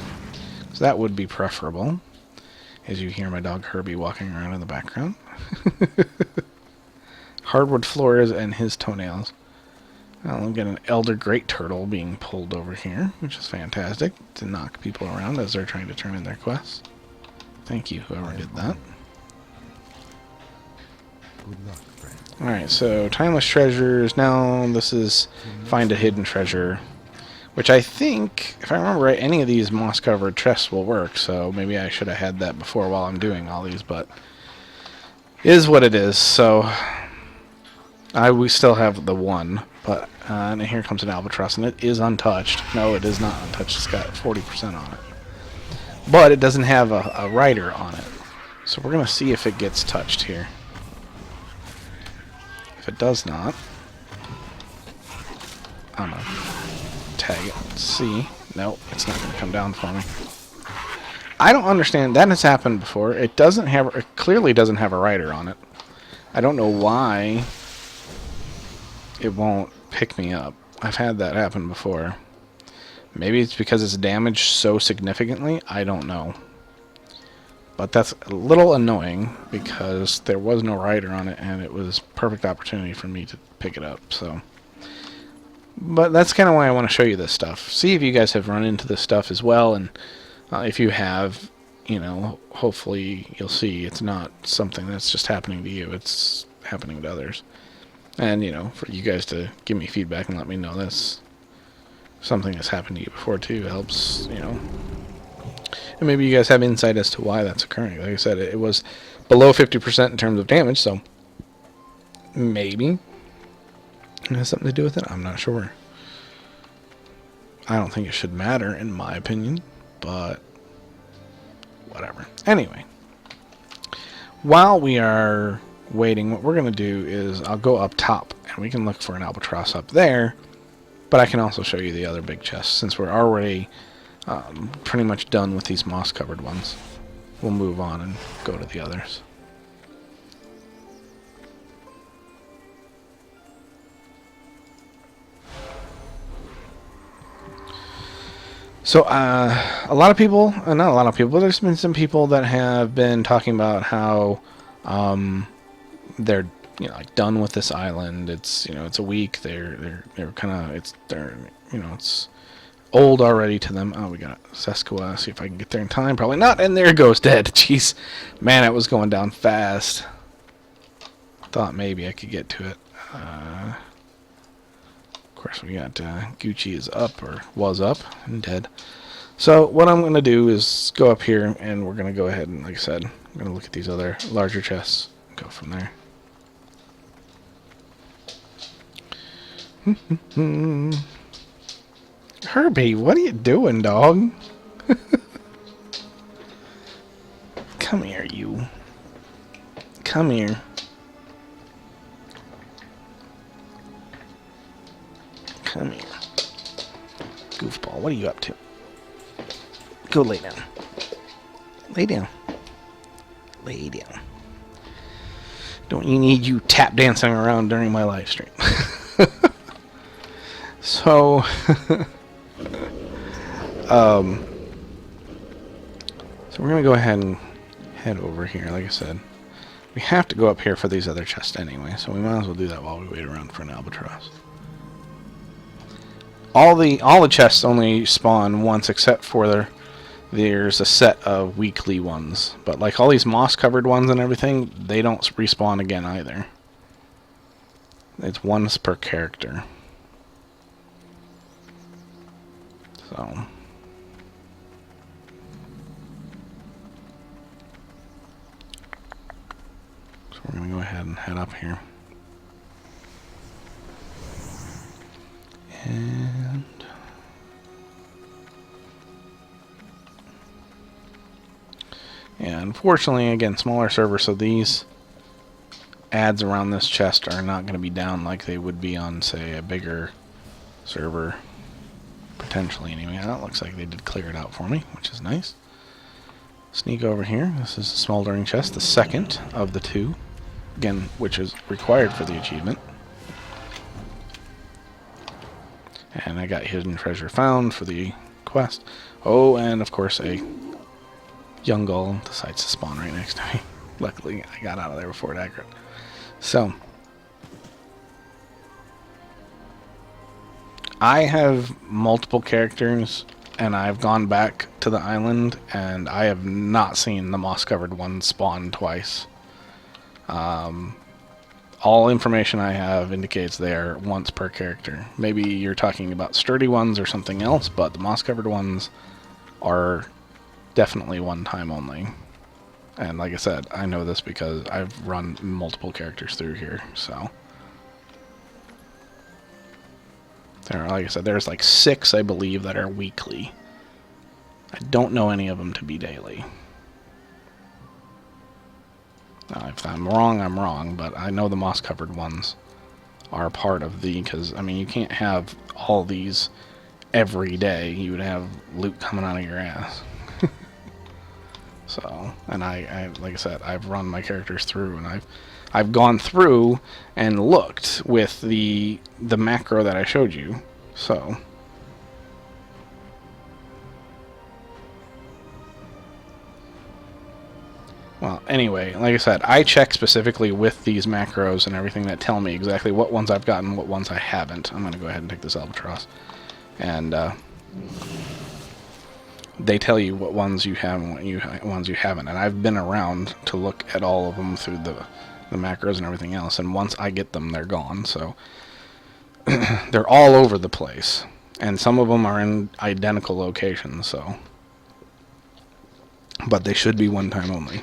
because that would be preferable. As you hear my dog Herbie walking around in the background. Hardwood floors and his toenails. Well, we've got an elder great turtle being pulled over here, which is fantastic, to knock people around as they're trying to turn in their quests. Thank you, whoever did that. Good luck, friend. Alright, so Timeless Treasures. Now this is Find a Hidden Treasure, which I think, if I remember right, any of these moss-covered chests will work, so maybe I should have had that before while I'm doing all these, but it is what it is. So we still have the one, but and here comes an albatross, and it is untouched. No, it is not untouched. It's got 40% on it, but it doesn't have a rider on it. So we're going to see if it gets touched here. If it does not, I'm going to tag it. See. Nope, it's not going to come down for me. I don't understand. That has happened before. It doesn't have. It clearly doesn't have a rider on it. I don't know why it won't pick me up. I've had that happen before. Maybe it's because it's damaged so significantly. I don't know. But that's a little annoying because there was no rider on it, and it was perfect opportunity for me to pick it up. So. But that's kind of why I want to show you this stuff. See if you guys have run into this stuff as well, and if you have, you know, hopefully you'll see it's not something that's just happening to you. It's happening to others. And, you know, for you guys to give me feedback and let me know that's something that's happened to you before too helps, you know. And maybe you guys have insight as to why that's occurring. Like I said, it was below 50% in terms of damage, so maybe it has something to do with it. I'm not sure. I don't think it should matter, in my opinion, but whatever. Anyway, while we are waiting, what we're going to do is I'll go up top, and we can look for an albatross up there, but I can also show you the other big chests, since we're already pretty much done with these moss-covered ones. We'll move on and go to the others. So, a lot of people, not a lot of people, but there's been some people that have been talking about how they're, you know, like done with this island. It's, you know, it's a week. They're kind of, you know, it's old already to them. Oh, we got Sesqua. See if I can get there in time. Probably not. And there it goes, dead. Jeez, man, it was going down fast. Thought maybe I could get to it. Of course, we got Gucci is up, or was up, and dead. So what I'm going to do is go up here, and we're going to go ahead and, like I said, I'm going to look at these other larger chests and go from there. Herbie, what are you doing, dog? Come here, you. Come here. Come here. Goofball, what are you up to? Go lay down. Lay down. Lay down. Don't you need you tap dancing around during my live stream? So, so we're going to go ahead and head over here. Like I said, we have to go up here for these other chests anyway, so we might as well do that while we wait around for an albatross. All the chests only spawn once, except for there's a set of weekly ones. But like all these moss-covered ones and everything, they don't respawn again either. It's once per character. So we're going to go ahead and head up here. And unfortunately, again, smaller server, so these ads around this chest are not going to be down like they would be on, say, a bigger server. Potentially, anyway. That looks like they did clear it out for me, which is nice. Sneak over here. This is a smoldering chest, the second of the two. Again, which is required for the achievement. And I got hidden treasure found for the quest. Oh, and of course a young gull decides to spawn right next to me. Luckily, I got out of there before it aggroed. So, I have multiple characters, and I've gone back to the island, and I have not seen the moss-covered one spawn twice. All information I have indicates they are once per character. Maybe you're talking about sturdy ones or something else, but the moss-covered ones are definitely one time only. And like I said, I know this because I've run multiple characters through here, so. There, like I said, there's like 6, I believe, that are weekly. I don't know any of them to be daily. Now, if I'm wrong, but I know the moss-covered ones are part of the, because, I mean, you can't have all these every day. You would have loot coming out of your ass. So, and I, like I said, I've run my characters through, and I've gone through and looked with the macro that I showed you. So, well, anyway, like I said, I check specifically with these macros and everything that tell me exactly what ones I've gotten, what ones I haven't. I'm going to go ahead and take this albatross. And they tell you what ones you have and what ones you haven't. And I've been around to look at all of them through the macros and everything else. And once I get them, they're gone. So they're all over the place. And some of them are in identical locations. So, but they should be one time only.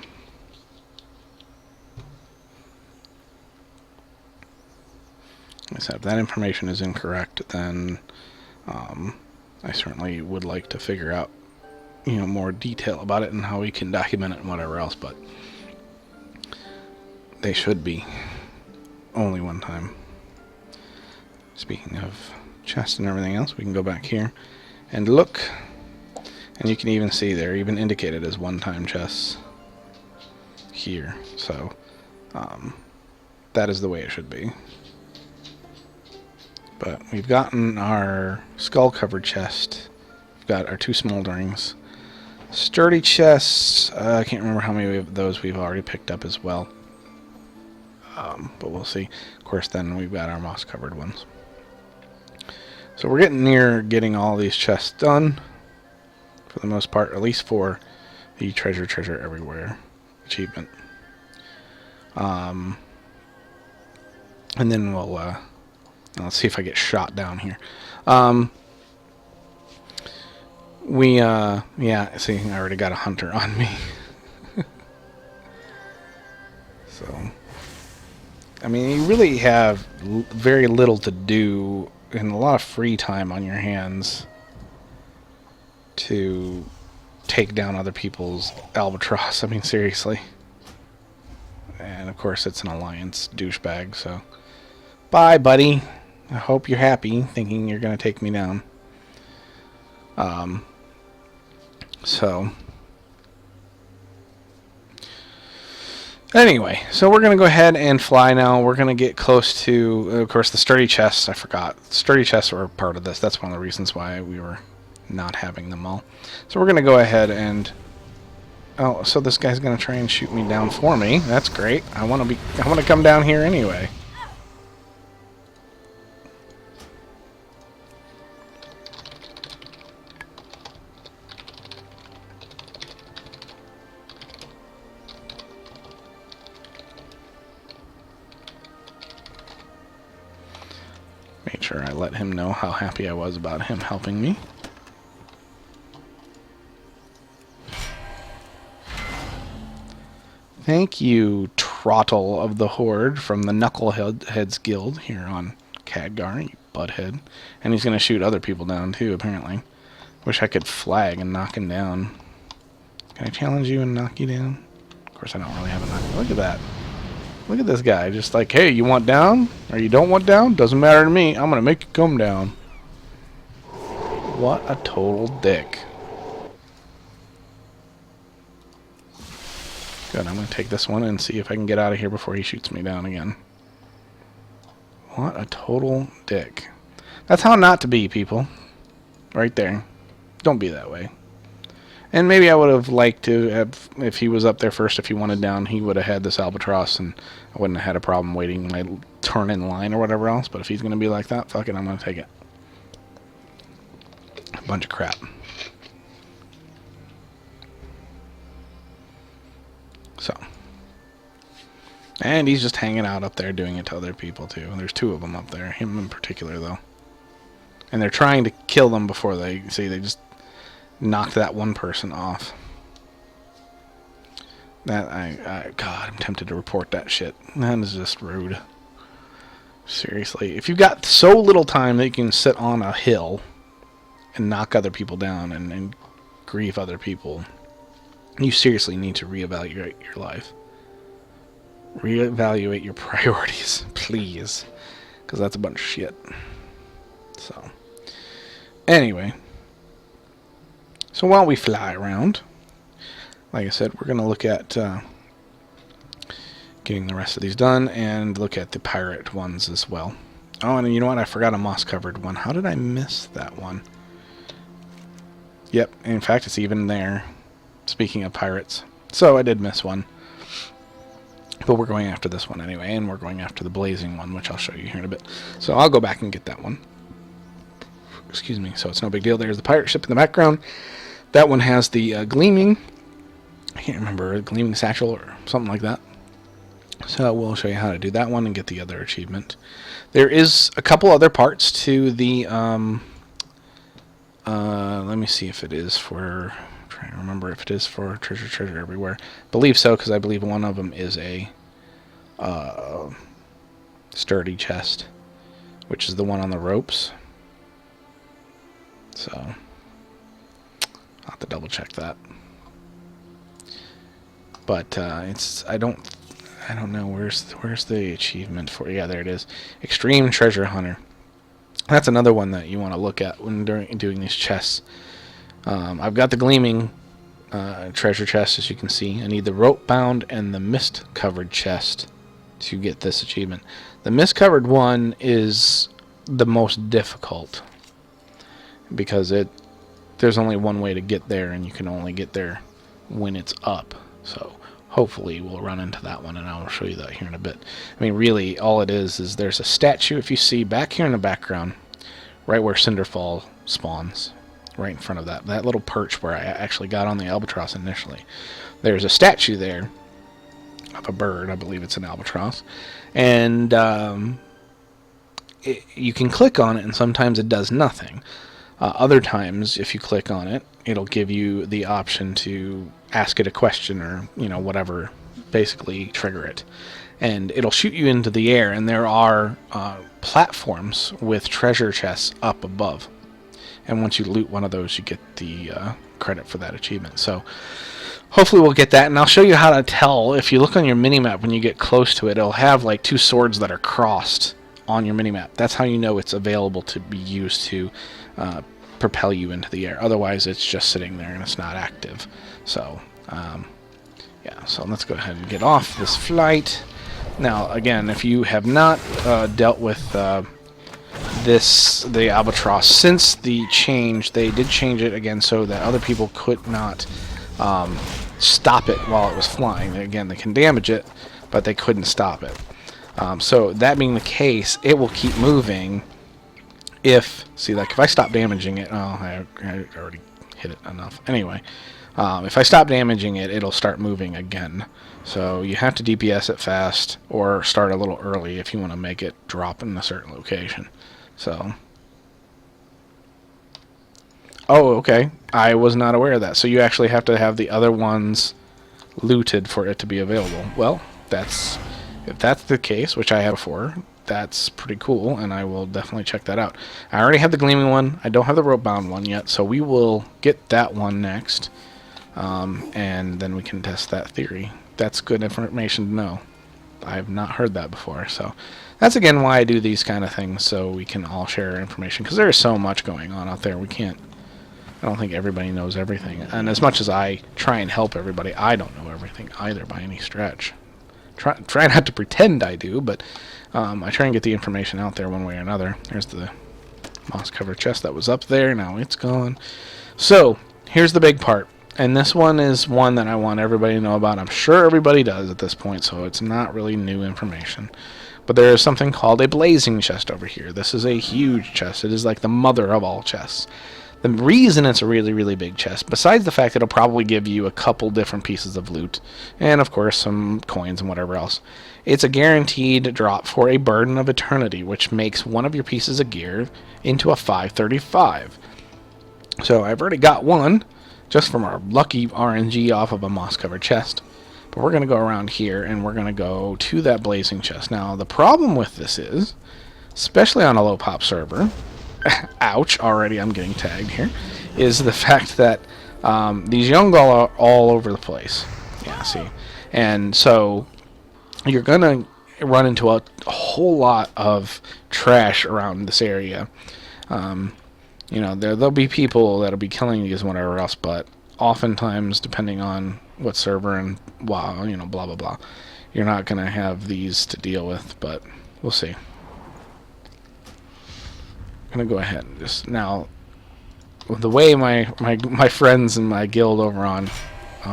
Like I said, if that information is incorrect, then I certainly would like to figure out, more detail about it and how we can document it and whatever else, but they should be only one time. Speaking of chests and everything else, we can go back here and look, and you can even see they're even indicated as one-time chests here, so that is the way it should be. But we've gotten our skull-covered chest. We've got our 2 smolderings. Sturdy chests, I can't remember how many of those we've already picked up as well. But we'll see. Of course, then we've got our moss-covered ones. So we're getting near getting all these chests done, for the most part, at least for the treasure everywhere achievement. And then we'll, let's see if I get shot down here. Yeah, see, I already got a hunter on me. So, I mean, you really have very little to do and a lot of free time on your hands to take down other people's albatross. I mean, seriously. And, of course, it's an Alliance douchebag, so... Bye, buddy. I hope you're happy, thinking you're going to take me down. So... Anyway, so we're going to go ahead and fly now. We're going to get close to, of course, the sturdy chests. I forgot. Sturdy chests were part of this. That's one of the reasons why we were not having them all. So we're going to go ahead and... Oh, so this guy's going to try and shoot me down for me. That's great. I want to come down here anyway. Made sure I let him know how happy I was about him helping me. Thank you, Trottle of the Horde from the Knuckleheads Guild here on Khadgar, you butthead. And he's going to shoot other people down too, apparently. Wish I could flag and knock him down. Can I challenge you and knock you down? Of course I don't really have a knock. Look at that. Look at this guy, just like, hey, you want down? Or you don't want down? Doesn't matter to me. I'm going to make you come down. What a total dick. Good, I'm going to take this one and see if I can get out of here before he shoots me down again. What a total dick. That's how not to be, people. Right there. Don't be that way. And maybe I would have liked to have, if he was up there first, if he wanted down, he would have had this albatross, and I wouldn't have had a problem waiting my turn in line or whatever else. But if he's going to be like that, fuck it, I'm going to take it. A bunch of crap. So. And he's just hanging out up there doing it to other people, too. There's two of them up there, him in particular, though. And they're trying to kill them before they see they just knocked that one person off. That God, I'm tempted to report that shit. That is just rude. Seriously, if you've got so little time that you can sit on a hill and knock other people down and grieve other people, you seriously need to reevaluate your life. Reevaluate your priorities, please, because that's a bunch of shit. So, anyway. So while we fly around, like I said, we're going to look at getting the rest of these done and look at the pirate ones as well. Oh, and you know what? I forgot a moss-covered one. How did I miss that one? Yep, in fact, it's even there. Speaking of pirates. So I did miss one. But we're going after this one anyway, and we're going after the blazing one, which I'll show you here in a bit. So I'll go back and get that one. Excuse me, so it's no big deal. There's the pirate ship in the background. That one has the gleaming, I can't remember, a gleaming satchel or something like that. So we'll show you how to do that one and get the other achievement. There is a couple other parts to the, let me see if it is for, I'm trying to remember if it is for treasure everywhere. I believe so, because I believe one of them is a sturdy chest, which is the one on the ropes. So I'll have to double check that. But it's I don't know where's the achievement for. Yeah, there it is. Extreme Treasure Hunter. That's another one that you want to look at when doing these chests. I've got the gleaming treasure chest, as you can see. I need the rope bound and the mist covered chest to get this achievement. The mist covered one is the most difficult because there's only one way to get there, and you can only get there when it's up. So hopefully we'll run into that one, and I'll show you that here in a bit. I mean, really, all it is there's a statue, if you see, back here in the background, right where Cinderfall spawns, right in front of that little perch where I actually got on the albatross initially. There's a statue there of a bird. I believe it's an albatross. And you can click on it, and sometimes it does nothing. Other times, if you click on it, it'll give you the option to ask it a question or, whatever, basically trigger it. And it'll shoot you into the air, and there are platforms with treasure chests up above. And once you loot one of those, you get the credit for that achievement. So hopefully we'll get that, and I'll show you how to tell. If you look on your minimap when you get close to it, it'll have like 2 swords that are crossed on your minimap. That's how you know it's available to be used to propel you into the air. Otherwise, it's just sitting there and it's not active. So, yeah, so let's go ahead and get off this flight. Now, again, if you have not dealt with the Albatross since the change, they did change it again so that other people could not stop it while it was flying. Again, they can damage it, but they couldn't stop it. So that being the case, it will keep moving. If I stop damaging it, I already hit it enough. Anyway, if I stop damaging it, it'll start moving again. So you have to DPS it fast or start a little early if you want to make it drop in a certain location. So, oh, okay. I was not aware of that. So you actually have to have the other ones looted for it to be available. Well, if that's the case, which I have before, that's pretty cool, and I will definitely check that out. I already have the gleaming one. I don't have the rope bound one yet, so we will get that one next, and then we can test that theory. That's good information to know. I have not heard that before, so that's again why I do these kind of things, so we can all share information, because there is so much going on out there. I don't think everybody knows everything, and as much as I try and help everybody, I don't know everything either by any stretch. Try not to pretend I do, but I try and get the information out there one way or another. There's the moss cover chest that was up there. Now it's gone. So here's the big part, and this one is one that I want everybody to know about. I'm sure everybody does at this point, so it's not really new information. But there is something called a blazing chest over here. This is a huge chest. It is like the mother of all chests. The reason it's a really, really big chest, besides the fact that it'll probably give you a couple different pieces of loot, and of course some coins and whatever else, it's a guaranteed drop for a Burden of Eternity, which makes one of your pieces of gear into a 535. So I've already got one, just from our lucky RNG off of a moss-covered chest. But we're going to go around here, and we're going to go to that blazing chest. Now, the problem with this is, especially on a low-pop server, ouch, already I'm getting tagged here, is the fact that these young gull are all over the place. Yeah, see. And so you're going to run into a whole lot of trash around this area. There'll be people that'll be killing these and whatever else, but oftentimes, depending on what server and blah, blah, blah, you're not going to have these to deal with, but we'll see. I'm going to go ahead and just now, the way my friends in my guild over on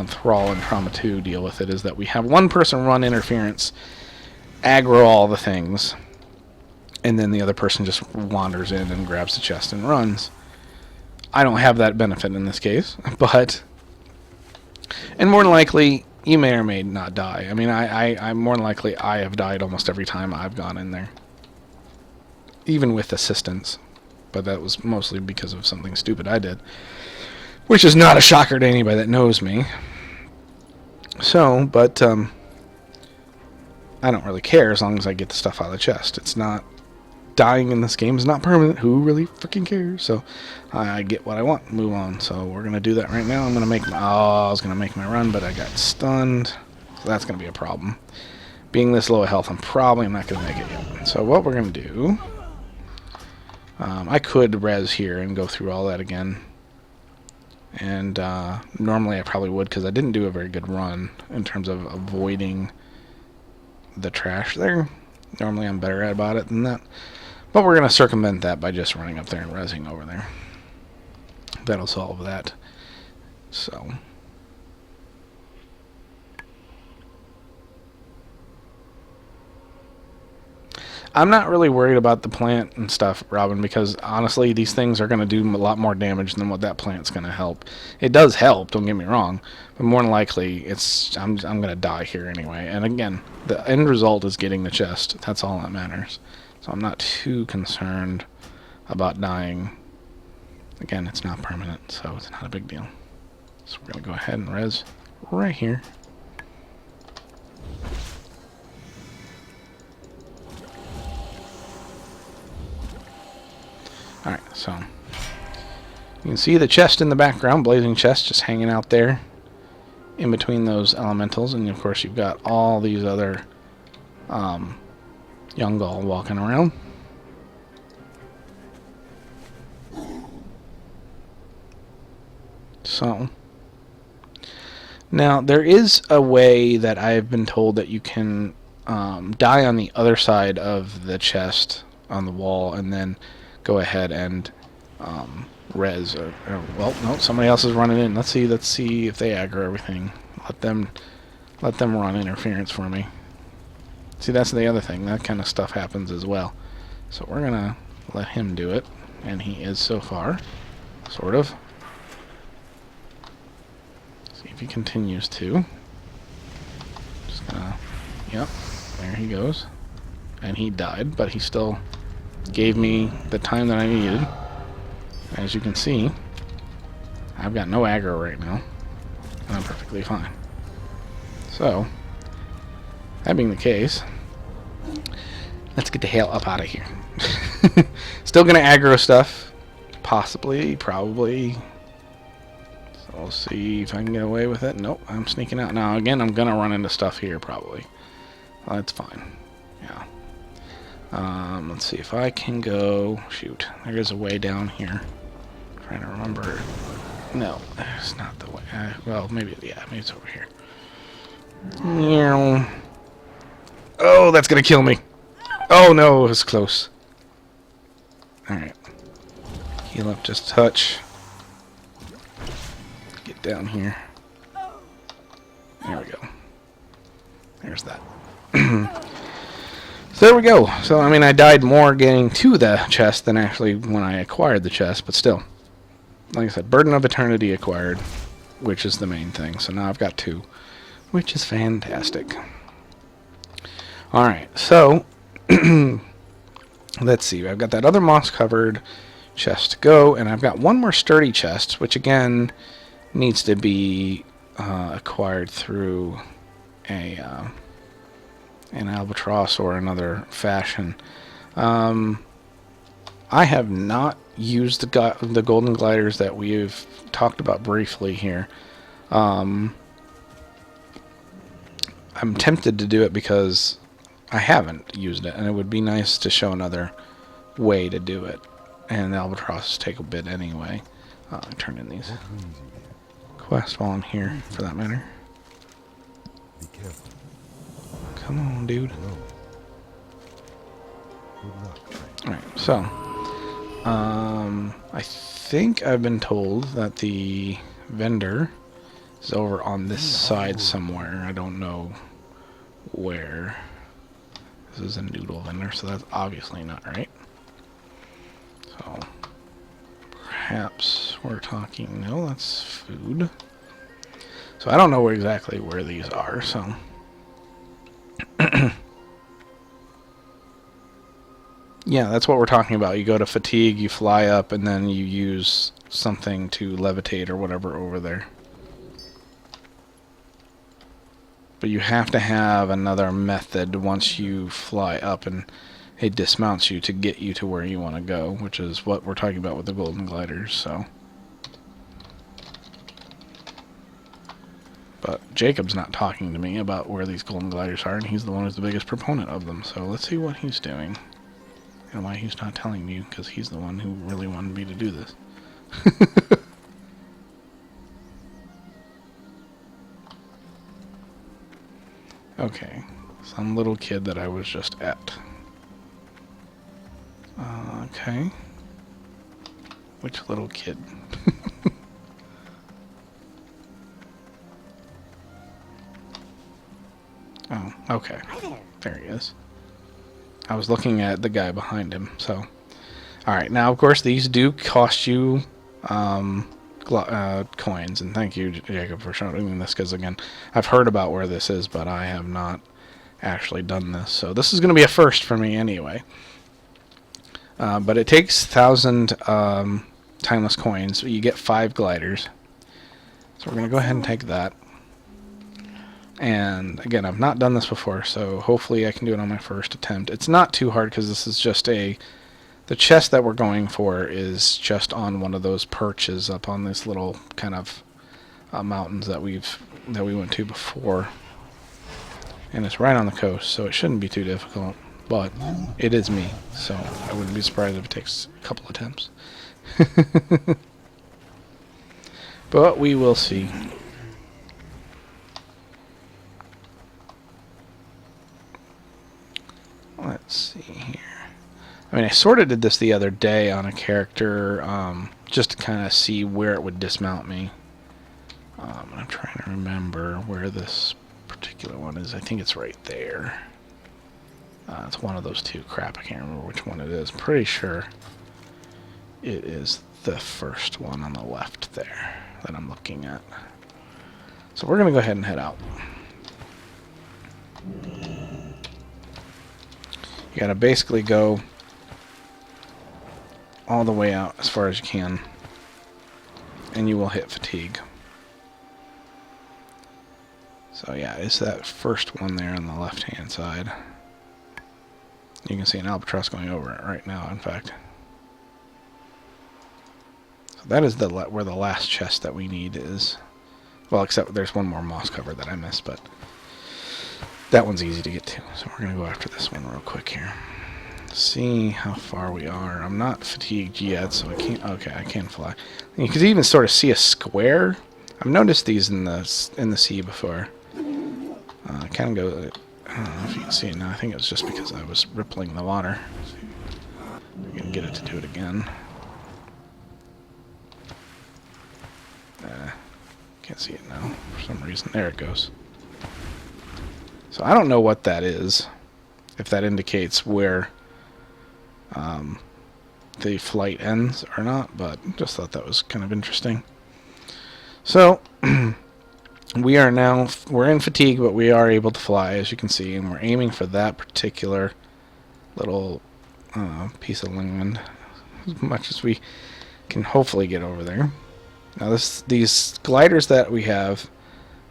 Thrall and Trauma 2 deal with it is that we have one person run interference, aggro all the things, and then the other person just wanders in and grabs the chest and runs. I don't have that benefit in this case, and more than likely, you may or may not die. I mean, I'm more than likely I have died almost every time I've gone in there, even with assistance. But that was mostly because of something stupid I did, which is not a shocker to anybody that knows me. So, but I don't really care as long as I get the stuff out of the chest. It's not dying in this game is not permanent. Who really freaking cares? So I get what I want. Move on. So we're gonna do that right now. I was gonna make my run, but I got stunned. So that's gonna be a problem. Being this low of health, I'm probably not gonna make it yet. So what we're gonna do. I could res here and go through all that again. And normally I probably would, because I didn't do a very good run in terms of avoiding the trash there. Normally I'm better about it than that. But we're going to circumvent that by just running up there and resing over there. That'll solve that. So... I'm not really worried about the plant and stuff, Robin, because honestly, these things are going to do a lot more damage than what that plant's going to help. It does help, don't get me wrong, but more than likely, I'm going to die here anyway. And again, the end result is getting the chest. That's all that matters. So I'm not too concerned about dying Again, it's not permanent, so it's not a big deal. So we're going to go ahead and res right here. Alright, so you can see the chest in the background, blazing chest just hanging out there in between those elementals, and of course you've got all these other young Gaul walking around. So now there is a way that I've been told that you can die on the other side of the chest on the wall and then go ahead and res. Well, no, somebody else is running in. Let's see if they aggro everything. Let them run interference for me. See, that's the other thing. That kind of stuff happens as well. So we're gonna let him do it, and he is so far, sort of. See if he continues to. Just gonna, yep, there he goes, and he died, but he still gave me the time that I needed. As you can see, I've got no aggro right now, and I'm perfectly fine. So, that being the case, let's get the hell up out of here. Still gonna aggro stuff, possibly, probably. So we'll see if I can get away with it. Nope, I'm sneaking out. Now again, I'm gonna run into stuff here probably. Well, that's fine. Yeah. Let's see if I can go. Shoot, there is a way down here. I'm trying to remember. No, it's not the way. Well, maybe, yeah, maybe it's over here. Oh, that's gonna kill me. Oh no, it was close. Alright. Heal up just a touch. Get down here. There we go. There's that. So there we go. So, I mean, I died more getting to the chest than actually when I acquired the chest, but still. Like I said, Burden of Eternity acquired, which is the main thing. So now I've got 2, which is fantastic. Alright, so let's see. I've got that other moss-covered chest to go, and I've got one more sturdy chest, which again needs to be acquired through an albatross or another fashion. I have not used the golden gliders that we've talked about briefly here. I'm tempted to do it because I haven't used it, and it would be nice to show another way to do it. And the albatrosses take a bit anyway. Turn in these quests while I'm here, for that matter. Be careful. Come on, dude. Good luck. Alright, so I think I've been told that the vendor is over on this side somewhere. I don't know where. This is a noodle vendor, so that's obviously not right. So perhaps we're talking, no, that's food. So I don't know exactly where these are, so yeah, that's what we're talking about. You go to fatigue, you fly up, and then you use something to levitate or whatever over there. But you have to have another method once you fly up and it dismounts you to get you to where you want to go, which is what we're talking about with the golden gliders, so. But Jacob's not talking to me about where these golden gliders are, and he's the one who's the biggest proponent of them, so let's see what he's doing. And why he's not telling me, because he's the one who really wanted me to do this. Okay, some little kid that I was just at. Okay. Which little kid? Oh, okay. There he is. I was looking at the guy behind him, so. Alright, now of course these do cost you coins, and thank you, Jacob, for showing this, because again, I've heard about where this is, but I have not actually done this, so this is going to be a first for me anyway. But it takes 1,000 timeless coins. You get 5 gliders. So we're going to go ahead and take that. And again, I've not done this before, so hopefully I can do it on my first attempt. It's not too hard because this is just the chest that we're going for is just on one of those perches up on this little kind of mountains that we went to before. And it's right on the coast, so it shouldn't be too difficult. But it is me, so I wouldn't be surprised if it takes a couple attempts. But we will see. Let's see here. I mean, I sort of did this the other day on a character, just to kind of see where it would dismount me. I'm trying to remember where this particular one is. I think it's right there. It's one of those two. Crap, I can't remember which one it is. Pretty sure it is the first one on the left there that I'm looking at. So we're going to go ahead and head out. You got to basically go all the way out as far as you can, and you will hit fatigue. So yeah, it's that first one there on the left-hand side. You can see an albatross going over it right now, in fact. So that is where the last chest that we need is. Well, except there's one more moss cover that I missed, but that one's easy to get to. So we're going to go after this one real quick here. See how far we are. I'm not fatigued yet, so I can't... Okay, I can fly. You can even sort of see a square. I've noticed these in the sea before. I kind of go... I don't know if you can see it now. I think it was just because I was rippling the water. We can get it to do it again. Can't see it now for some reason. There it goes. So I don't know what that is. If that indicates where the flight ends or not, but just thought that was kind of interesting. So... we're in fatigue, but we are able to fly, as you can see, and we're aiming for that particular little piece of land as much as we can hopefully get over there. Now, these gliders that we have,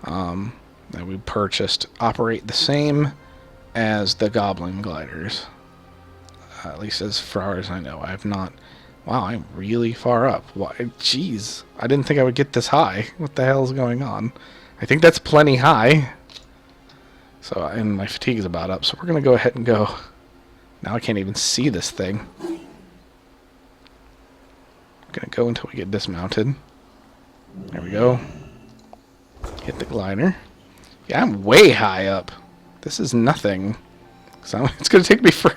that we purchased, operate the same as the goblin gliders, at least as far as I know. I have not... Wow, I'm really far up. Why? Jeez, I didn't think I would get this high. What the hell is going on? I think that's plenty high. So, and my fatigue is about up, so we're going to go ahead and go. Now I can't even see this thing. I'm going to go until we get dismounted. There we go. Hit the glider. Yeah, I'm way high up. This is nothing. So it's going to take me for...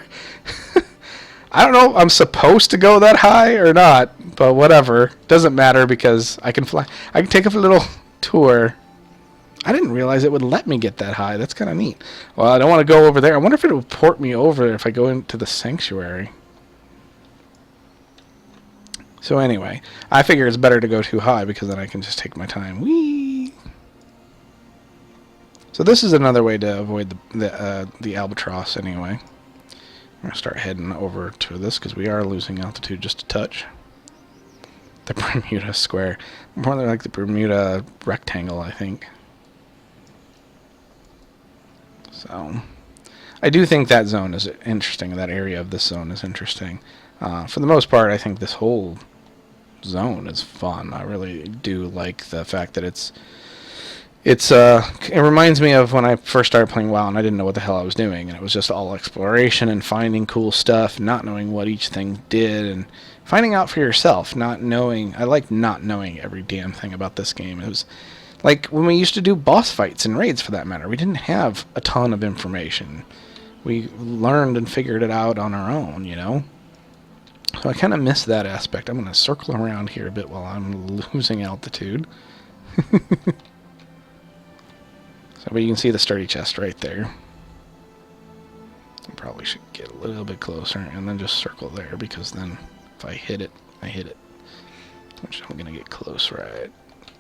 I don't know if I'm supposed to go that high or not, but whatever. Doesn't matter because I can fly. I can take a little tour. I didn't realize it would let me get that high. That's kind of neat. Well, I don't want to go over there. I wonder if it would port me over if I go into the sanctuary. So anyway, I figure it's better to go too high because then I can just take my time. Whee! So this is another way to avoid the albatross anyway. I'm going to start heading over to this because we are losing altitude just a touch. The Bermuda square. More than like the Bermuda rectangle, I think. So, I do think that zone is interesting. That area of this zone is interesting. For the most part, I think this whole zone is fun. I really do like the fact that it reminds me of when I first started playing WoW and I didn't know what the hell I was doing, and it was just all exploration and finding cool stuff, not knowing what each thing did, and finding out for yourself, not knowing. I like not knowing every damn thing about this game. It was like when we used to do boss fights and raids, for that matter. We didn't have a ton of information. We learned and figured it out on our own, you know? So I kind of miss that aspect. I'm going to circle around here a bit while I'm losing altitude. But you can see the sturdy chest right there. I probably should get a little bit closer and then just circle there, because then if I hit it, I hit it. Which I'm going to get close right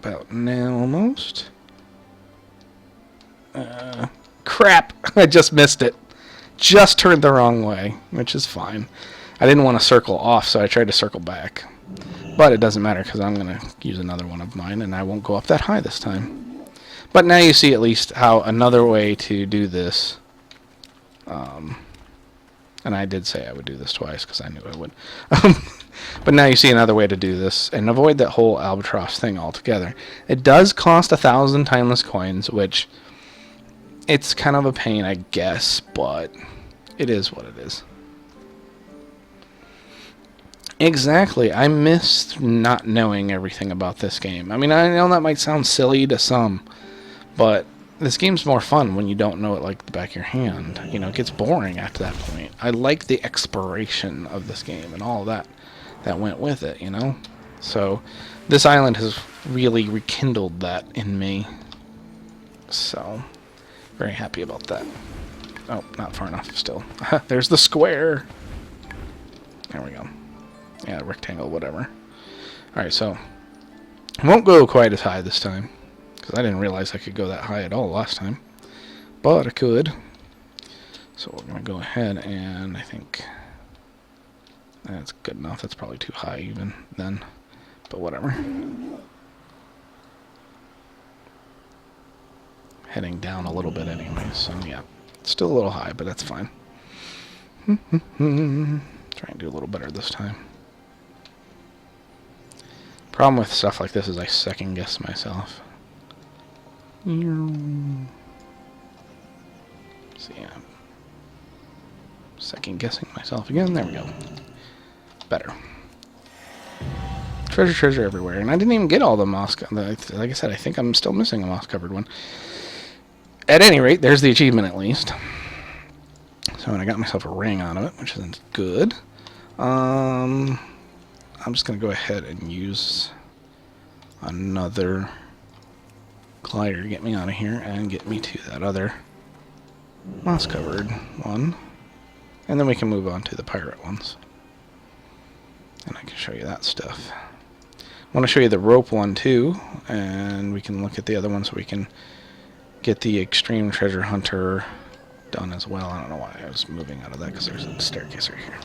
about now almost. Crap! I just missed it. Just turned the wrong way, which is fine. I didn't want to circle off, so I tried to circle back. But it doesn't matter because I'm going to use another one of mine, and I won't go up that high this time. But now you see at least how another way to do this, and I did say I would do this twice because I knew I would. But now you see another way to do this and avoid that whole albatross thing altogether. It does cost 1,000 timeless coins, which it's kind of a pain, I guess, but it is what it is. Exactly. I missed not knowing everything about this game. I mean, I know that might sound silly to some, but this game's more fun when you don't know it like the back of your hand. You know, it gets boring after that point. I like the exploration of this game and all that went with it, you know? So, this island has really rekindled that in me. So, very happy about that. Oh, not far enough still. There's the square! There we go. Yeah, rectangle, whatever. Alright, so I won't go quite as high this time, because I didn't realize I could go that high at all last time. But I could. So we're going to go ahead and I think that's good enough. That's probably too high even then, but whatever. Heading down a little bit anyway, so yeah. Still a little high, but that's fine. Try and do a little better this time. Problem with stuff like this is I second guess myself. So yeah. Second guessing myself again. There we go. Better. Treasure everywhere. And I didn't even get all the moss. Like I said, I think I'm still missing a moss-covered one. At any rate, there's the achievement at least. So, and I got myself a ring out of it, which is good. I'm just going to go ahead and use another glider to get me out of here and get me to that other moss-covered one. And then we can move on to the pirate ones. And I can show you that stuff. I want to show you the rope one too, and we can look at the other one so we can get the extreme treasure hunter done as well. I don't know why I was moving out of that because there's a staircase right here.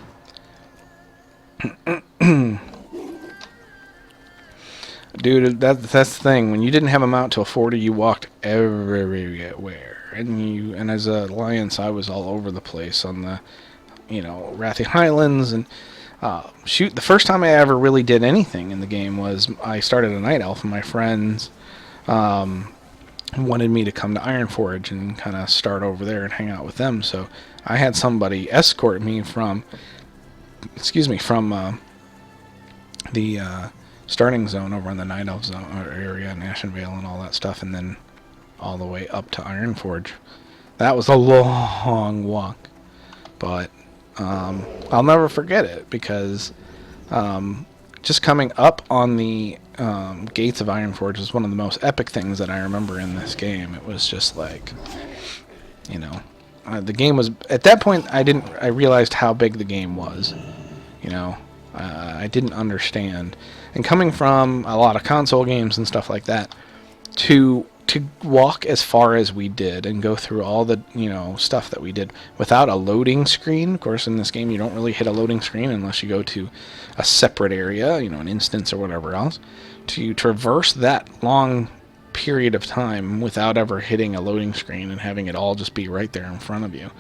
Dude, that's the thing. When you didn't have a mount till 40, you walked everywhere. And as a alliance, I was all over the place on the, Wrathy Highlands. And shoot, the first time I ever really did anything in the game was I started a night elf, and my friends wanted me to come to Ironforge and kind of start over there and hang out with them. So I had somebody escort me from the starting zone over in the Night Elf zone area in Ashenvale and all that stuff, and then all the way up to Ironforge. That was a long walk, but I'll never forget it because just coming up on the gates of Ironforge was one of the most epic things that I remember in this game. It was just like, the game was, at that point I realized how big the game was. I didn't understand. And coming from a lot of console games and stuff like that, to walk as far as we did and go through all the, stuff that we did without a loading screen. Of course, in this game, you don't really hit a loading screen unless you go to a separate area, an instance or whatever else. To traverse that long period of time without ever hitting a loading screen and having it all just be right there in front of you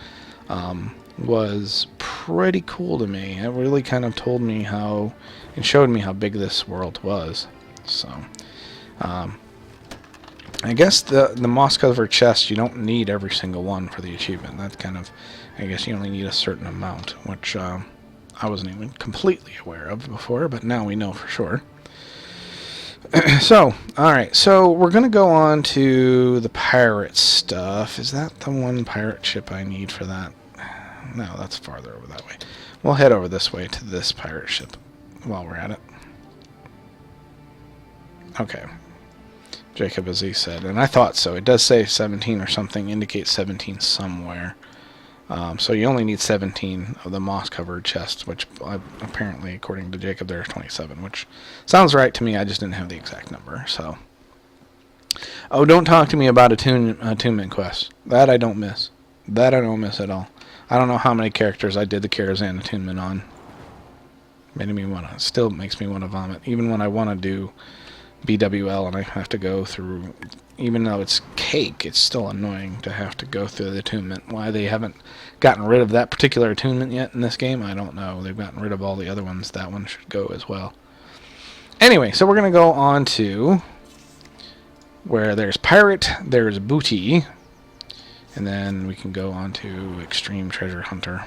was pretty cool to me. It really kind of told me how, and showed me how big this world was. So, I guess the moss cover chest, you don't need every single one for the achievement. That's kind of, I guess you only need a certain amount, which I wasn't even completely aware of before, but now we know for sure. So, alright, so we're going to go on to the pirate stuff. Is that the one pirate ship I need for that? No, that's farther over that way. We'll head over this way to this pirate ship while we're at it. Okay. Jacob, as he said, and I thought so. It does say 17 or something, indicates 17 somewhere. So you only need 17 of the moss-covered chests, which apparently, according to Jacob, there's 27, which sounds right to me. I just didn't have the exact number, so. Oh, don't talk to me about attunement quests. That I don't miss. That I don't miss at all. I don't know how many characters I did the Karazhan attunement on. Still makes me want to vomit. Even when I want to do BWL and I have to go through, even though it's cake, it's still annoying to have to go through the attunement. Why they haven't gotten rid of that particular attunement yet in this game, I don't know. They've gotten rid of all the other ones. That one should go as well. Anyway, so we're going to go on to where there's Pirate, there's Booty, and then we can go on to Extreme Treasure Hunter.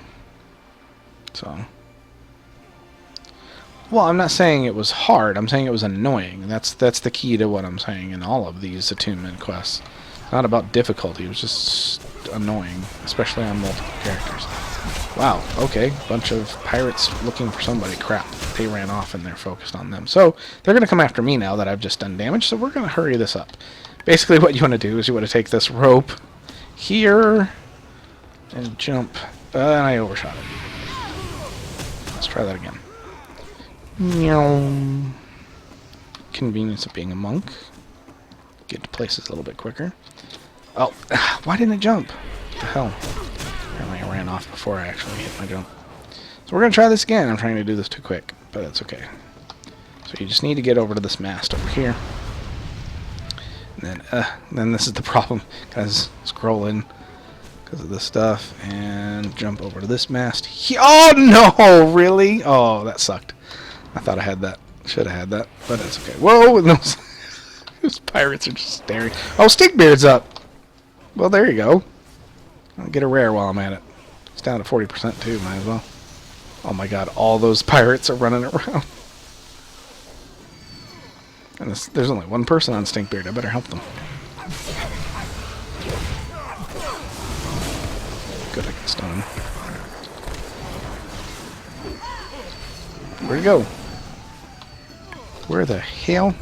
So, well, I'm not saying it was hard. I'm saying it was annoying. That's the key to what I'm saying in all of these attunement quests. Not about difficulty. It was just annoying, especially on multiple characters. Wow, okay. Bunch of pirates looking for somebody. Crap. They ran off and they're focused on them. So, they're going to come after me now that I've just done damage, so we're going to hurry this up. Basically, what you want to do is you want to take this rope here and jump. And I overshot it. Let's try that again. Meow. Convenience of being a monk. Get to places a little bit quicker. Oh, why didn't it jump? What the hell? Apparently I ran off before I actually hit my jump. So we're going to try this again. I'm trying to do this too quick, but that's okay. So you just need to get over to this mast over here. And then this is the problem. Guys, scrolling because of this stuff. And jump over to this mast. Oh, no! Really? Oh, that sucked. I thought I had that. Should have had that, but that's okay. Whoa! And those pirates are just staring. Oh, Stinkbeard's up! Well, there you go. I'll get a rare while I'm at it. It's down to 40% too, might as well. Oh my god, all those pirates are running around. And there's only one person on Stinkbeard. I better help them. Good, I can stun him. Where'd he go? Where the hell?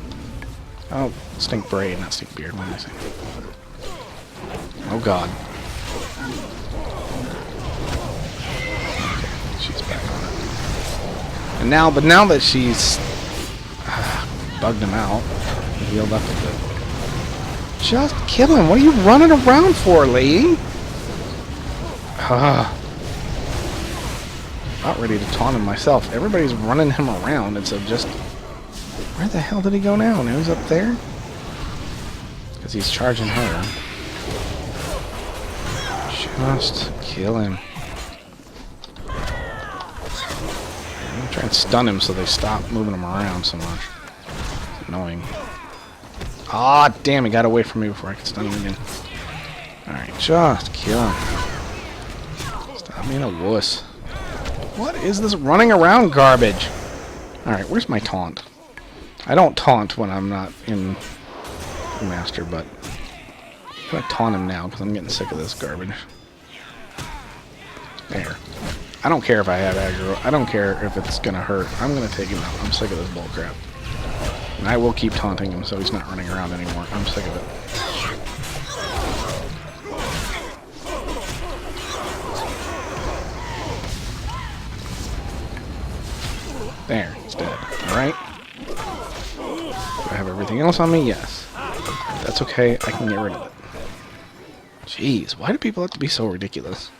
Oh, Stinkbraid, not Stinkbeard. What am I saying? Oh god. Okay, she's back on it. And now, but now that she's bugged him out, he healed up a bit. Just kill him. What are you running around for, lady? About ready to taunt him myself. Everybody's running him around, and so just... Where the hell did he go now? Now he's up there? Because he's charging her. Just kill him. I'm gonna try and stun him so they stop moving him around so much. It's annoying. Ah, damn, he got away from me before I could stun him again. Alright, just kill him. Stop being a wuss. What is this running around garbage? Alright, where's my taunt? I don't taunt when I'm not in Master, but I'm going to taunt him now because I'm getting sick of this garbage. There. I don't care if I have aggro. I don't care if it's going to hurt. I'm going to take him out. I'm sick of this bullcrap. And I will keep taunting him so he's not running around anymore. I'm sick of it. There. It's dead. Alright. Do I have everything else on me? Yes. That's okay. I can get rid of it. Jeez, why do people have to be so ridiculous?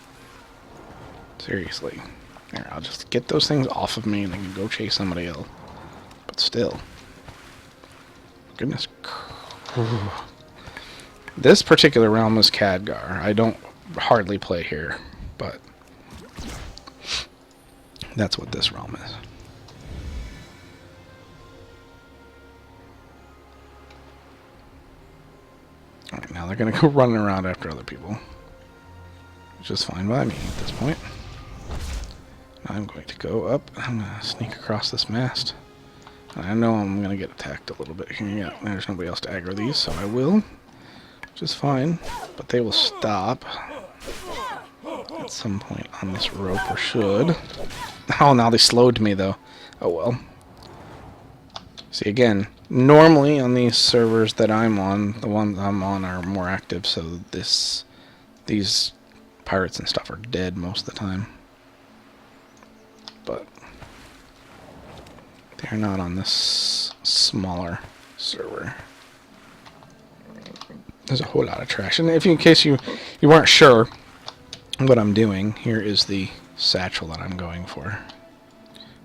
Seriously. There, I'll just get those things off of me and I can go chase somebody else. But still. Goodness. This particular realm is Khadgar. I don't hardly play here, but that's what this realm is. Alright, now they're going to go running around after other people. Which is fine by me at this point. I'm going to go up. I'm going to sneak across this mast. I know I'm going to get attacked a little bit here. Yeah, there's nobody else to aggro these, so I will. Which is fine. But they will stop at some point on this rope, or should. Oh, now they slowed me, though. Oh, well. See, again, normally on these servers that I'm on, the ones I'm on are more active, so these pirates and stuff are dead most of the time. But they're not on this smaller server. There's a whole lot of trash. And if in case you weren't sure what I'm doing, here is the satchel that I'm going for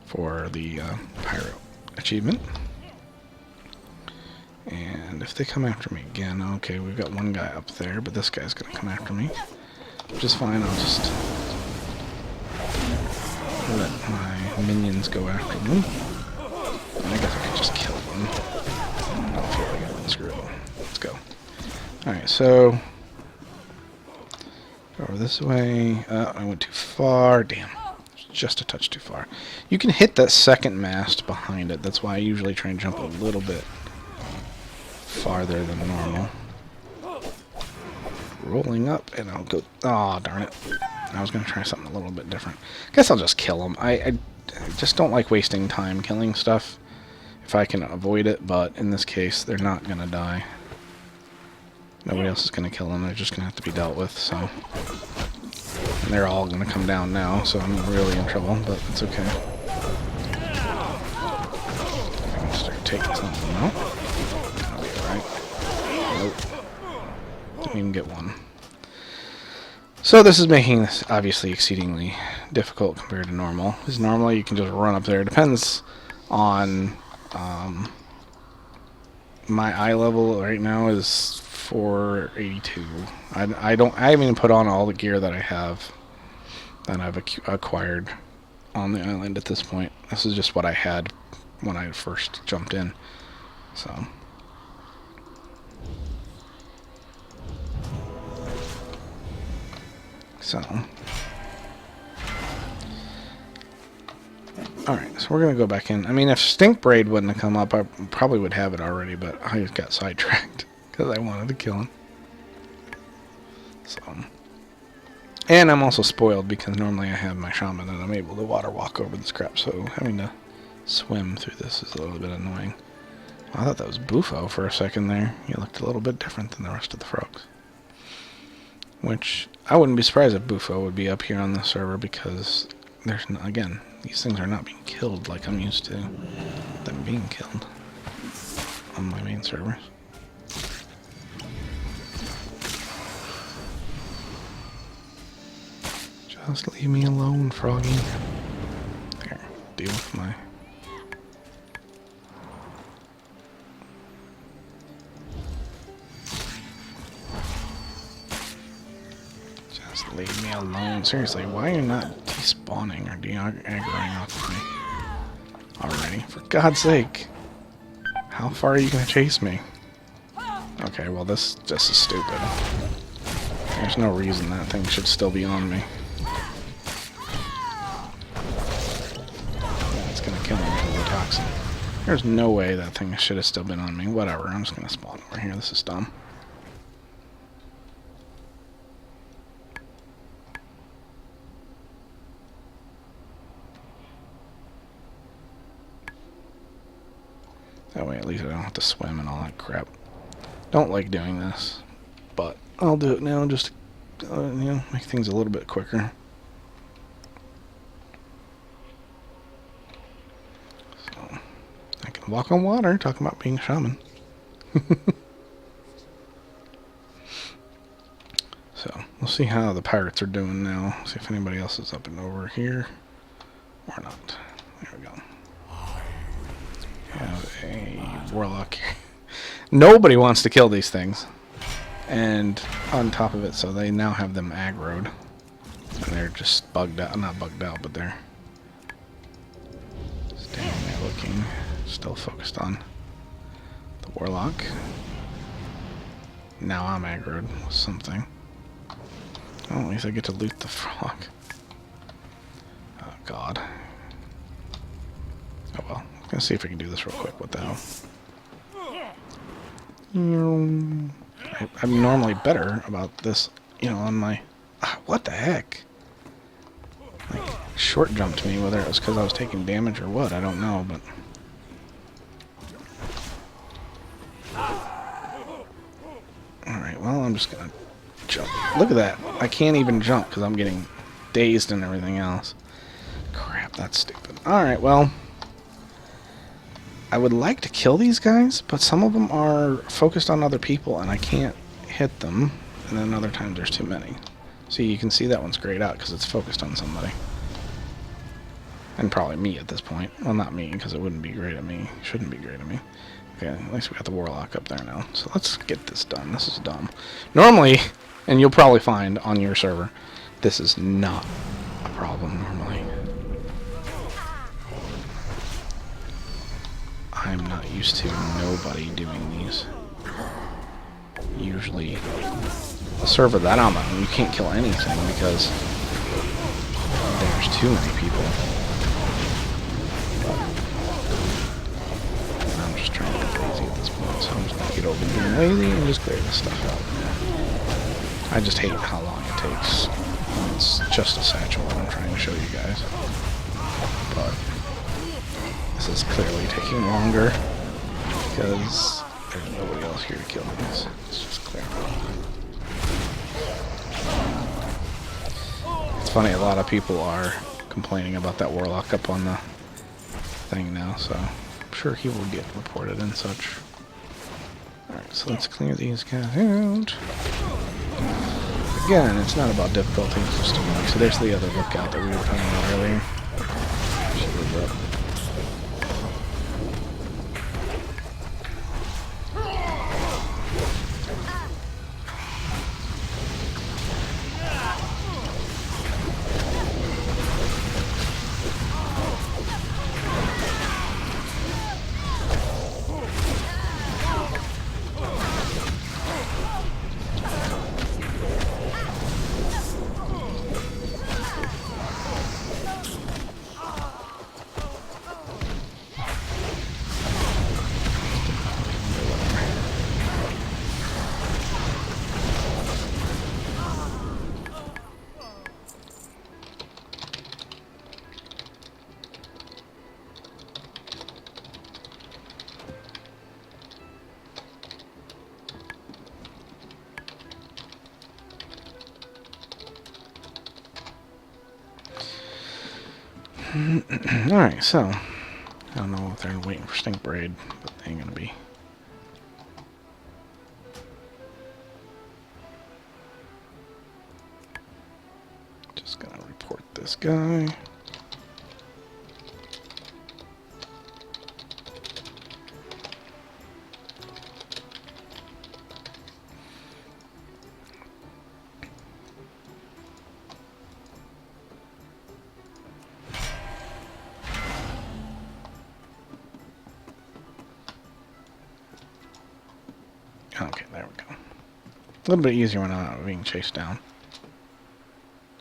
for the pirate achievement. And if they come after me again, okay, we've got one guy up there, but this guy's gonna come after me. Which is fine, I'll just let my minions go after them. And I guess I could just kill them. I don't feel like it. Screw it. Let's go. Alright, so over this way. I went too far. Damn. Just a touch too far. You can hit that second mast behind it. That's why I usually try and jump a little bit farther than normal. Rolling up, and I'll go... Aw, darn it. I was going to try something a little bit different. Guess I'll just kill them. I just don't like wasting time killing stuff if I can avoid it, but in this case, they're not going to die. Nobody else is going to kill them. They're just going to have to be dealt with, so... And they're all going to come down now, so I'm really in trouble, but it's okay. I'm going to start taking some of them out. That'll be alright. Nope. Didn't even get one. So this is making this obviously exceedingly difficult compared to normal. Because normally you can just run up there. It depends on my eye level right now is 482. I haven't even put on all the gear that I have that I've acquired on the island at this point. This is just what I had when I first jumped in. So alright, so we're going to go back in. I mean, if Stink Braid wouldn't have come up, I probably would have it already, but I just got sidetracked because I wanted to kill him. So, and I'm also spoiled because normally I have my shaman and I'm able to water walk over this crap, so having to swim through this is a little bit annoying. I thought that was Bufo for a second there. He looked a little bit different than the rest of the frogs. Which, I wouldn't be surprised if Bufo would be up here on the server because there's, again, these things are not being killed like I'm used to them being killed on my main servers. Just leave me alone, Froggy. There, deal with my... Just leave me alone. Seriously, why are you not despawning or de-aggroing off of me already? For God's sake. How far are you going to chase me? Okay, well this is stupid. There's no reason that thing should still be on me. It's going to kill me because of the toxin. There's no way that thing should have still been on me. Whatever, I'm just going to spawn over here. This is dumb. That way at least I don't have to swim and all that crap. Don't like doing this, but I'll do it now just to, you know, make things a little bit quicker. So, I can walk on water, talking about being a shaman. So, we'll see how the pirates are doing now. See if anybody else is up and over here or not. There we go. Have a warlock here. Nobody wants to kill these things. And on top of it, so they now have them aggroed. And they're just bugged out. Not bugged out, but they're standing there looking. Still focused on the warlock. Now I'm aggroed with something. Oh, at least I get to loot the frog. Oh, God. Oh, well. Let's see if we can do this real quick. What the hell? I'm normally better about this, you know, on my... what the heck? Like, short jumped me, whether it was because I was taking damage or what, I don't know, but... Alright, well, I'm just gonna jump. Look at that. I can't even jump because I'm getting dazed and everything else. Crap, that's stupid. Alright, well... I would like to kill these guys, but some of them are focused on other people and I can't hit them, and then other times there's too many. See, you can see that one's grayed out because it's focused on somebody. And probably me at this point. Well, not me, because it wouldn't be great at me. Shouldn't be great at me. Okay, at least we got the Warlock up there now. So let's get this done. This is dumb. Normally, and you'll probably find on your server, this is not a problem normally. I'm not used to nobody doing these. Usually, a server that I'm on, you can't kill anything because there's too many people. But I'm just trying to get lazy at this point, so I'm just gonna get over being lazy and just clear this stuff out. I just hate how long it takes. It's just a satchel that I'm trying to show you guys. But this is clearly taking longer because there's nobody else here to kill these. It's just clear. It's funny, a lot of people are complaining about that Warlock up on the thing now, so I'm sure he will get reported and such. Alright, so let's clear these guys out. Again, it's not about difficulty, it's just annoying. So there's the other lookout that we were talking about earlier. She was up. Alright, so I don't know if they're waiting for Stink Braid, but they ain't gonna be. Just gonna report this guy. Okay, there we go. A little bit easier when I'm not being chased down.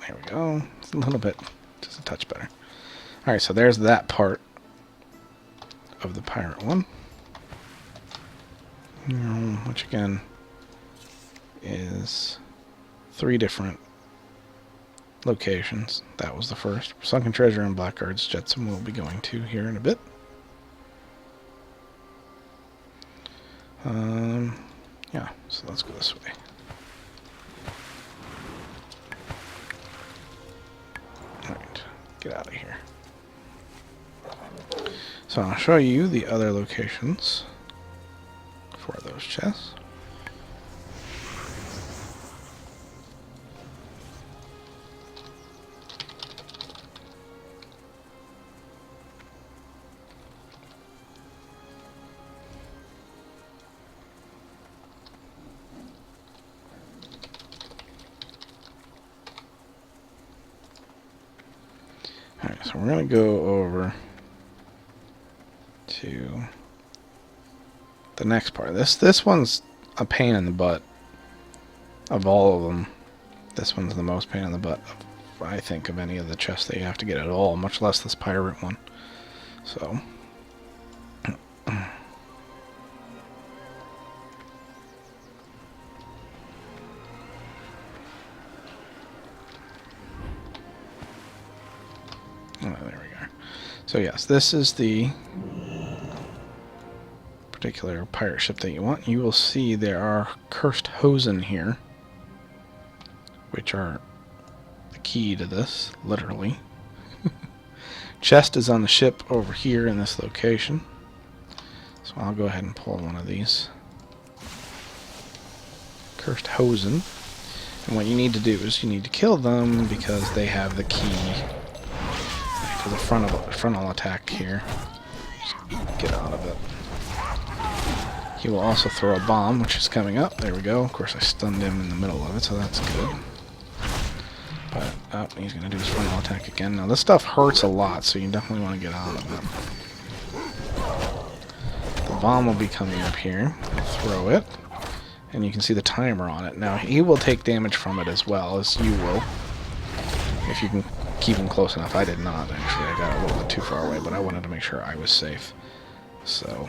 There we go. It's a little bit, just a touch better. Alright, so there's that part of the pirate one. Which again is 3 different locations. That was the first. Sunken Treasure and Blackguard's Jetsam we'll be going to here in a bit. Yeah, so let's go this way. Alright, get out of here. So I'll show you the other locations for those chests. Alright, so we're going to go over to the next part. This one's a pain in the butt of all of them. This one's the most pain in the butt, I think, of any of the chests that you have to get at all, much less this pirate one. So there we go. So yes, this is the particular pirate ship that you want. You will see there are cursed hosen here, which are the key to this, literally. Chest is on the ship over here in this location. So I'll go ahead and pull one of these. Cursed hosen. And what you need to do is you need to kill them because they have the key to for the frontal attack here. Just get out of it. He will also throw a bomb, which is coming up. There we go. Of course, I stunned him in the middle of it, so that's good. But, oh, he's going to do his frontal attack again. Now, this stuff hurts a lot, so you definitely want to get out of it. The bomb will be coming up here. I'll throw it. And you can see the timer on it. Now, he will take damage from it as well, as you will. If you can keep him close enough. I did not, actually. I got a little bit too far away, but I wanted to make sure I was safe. So,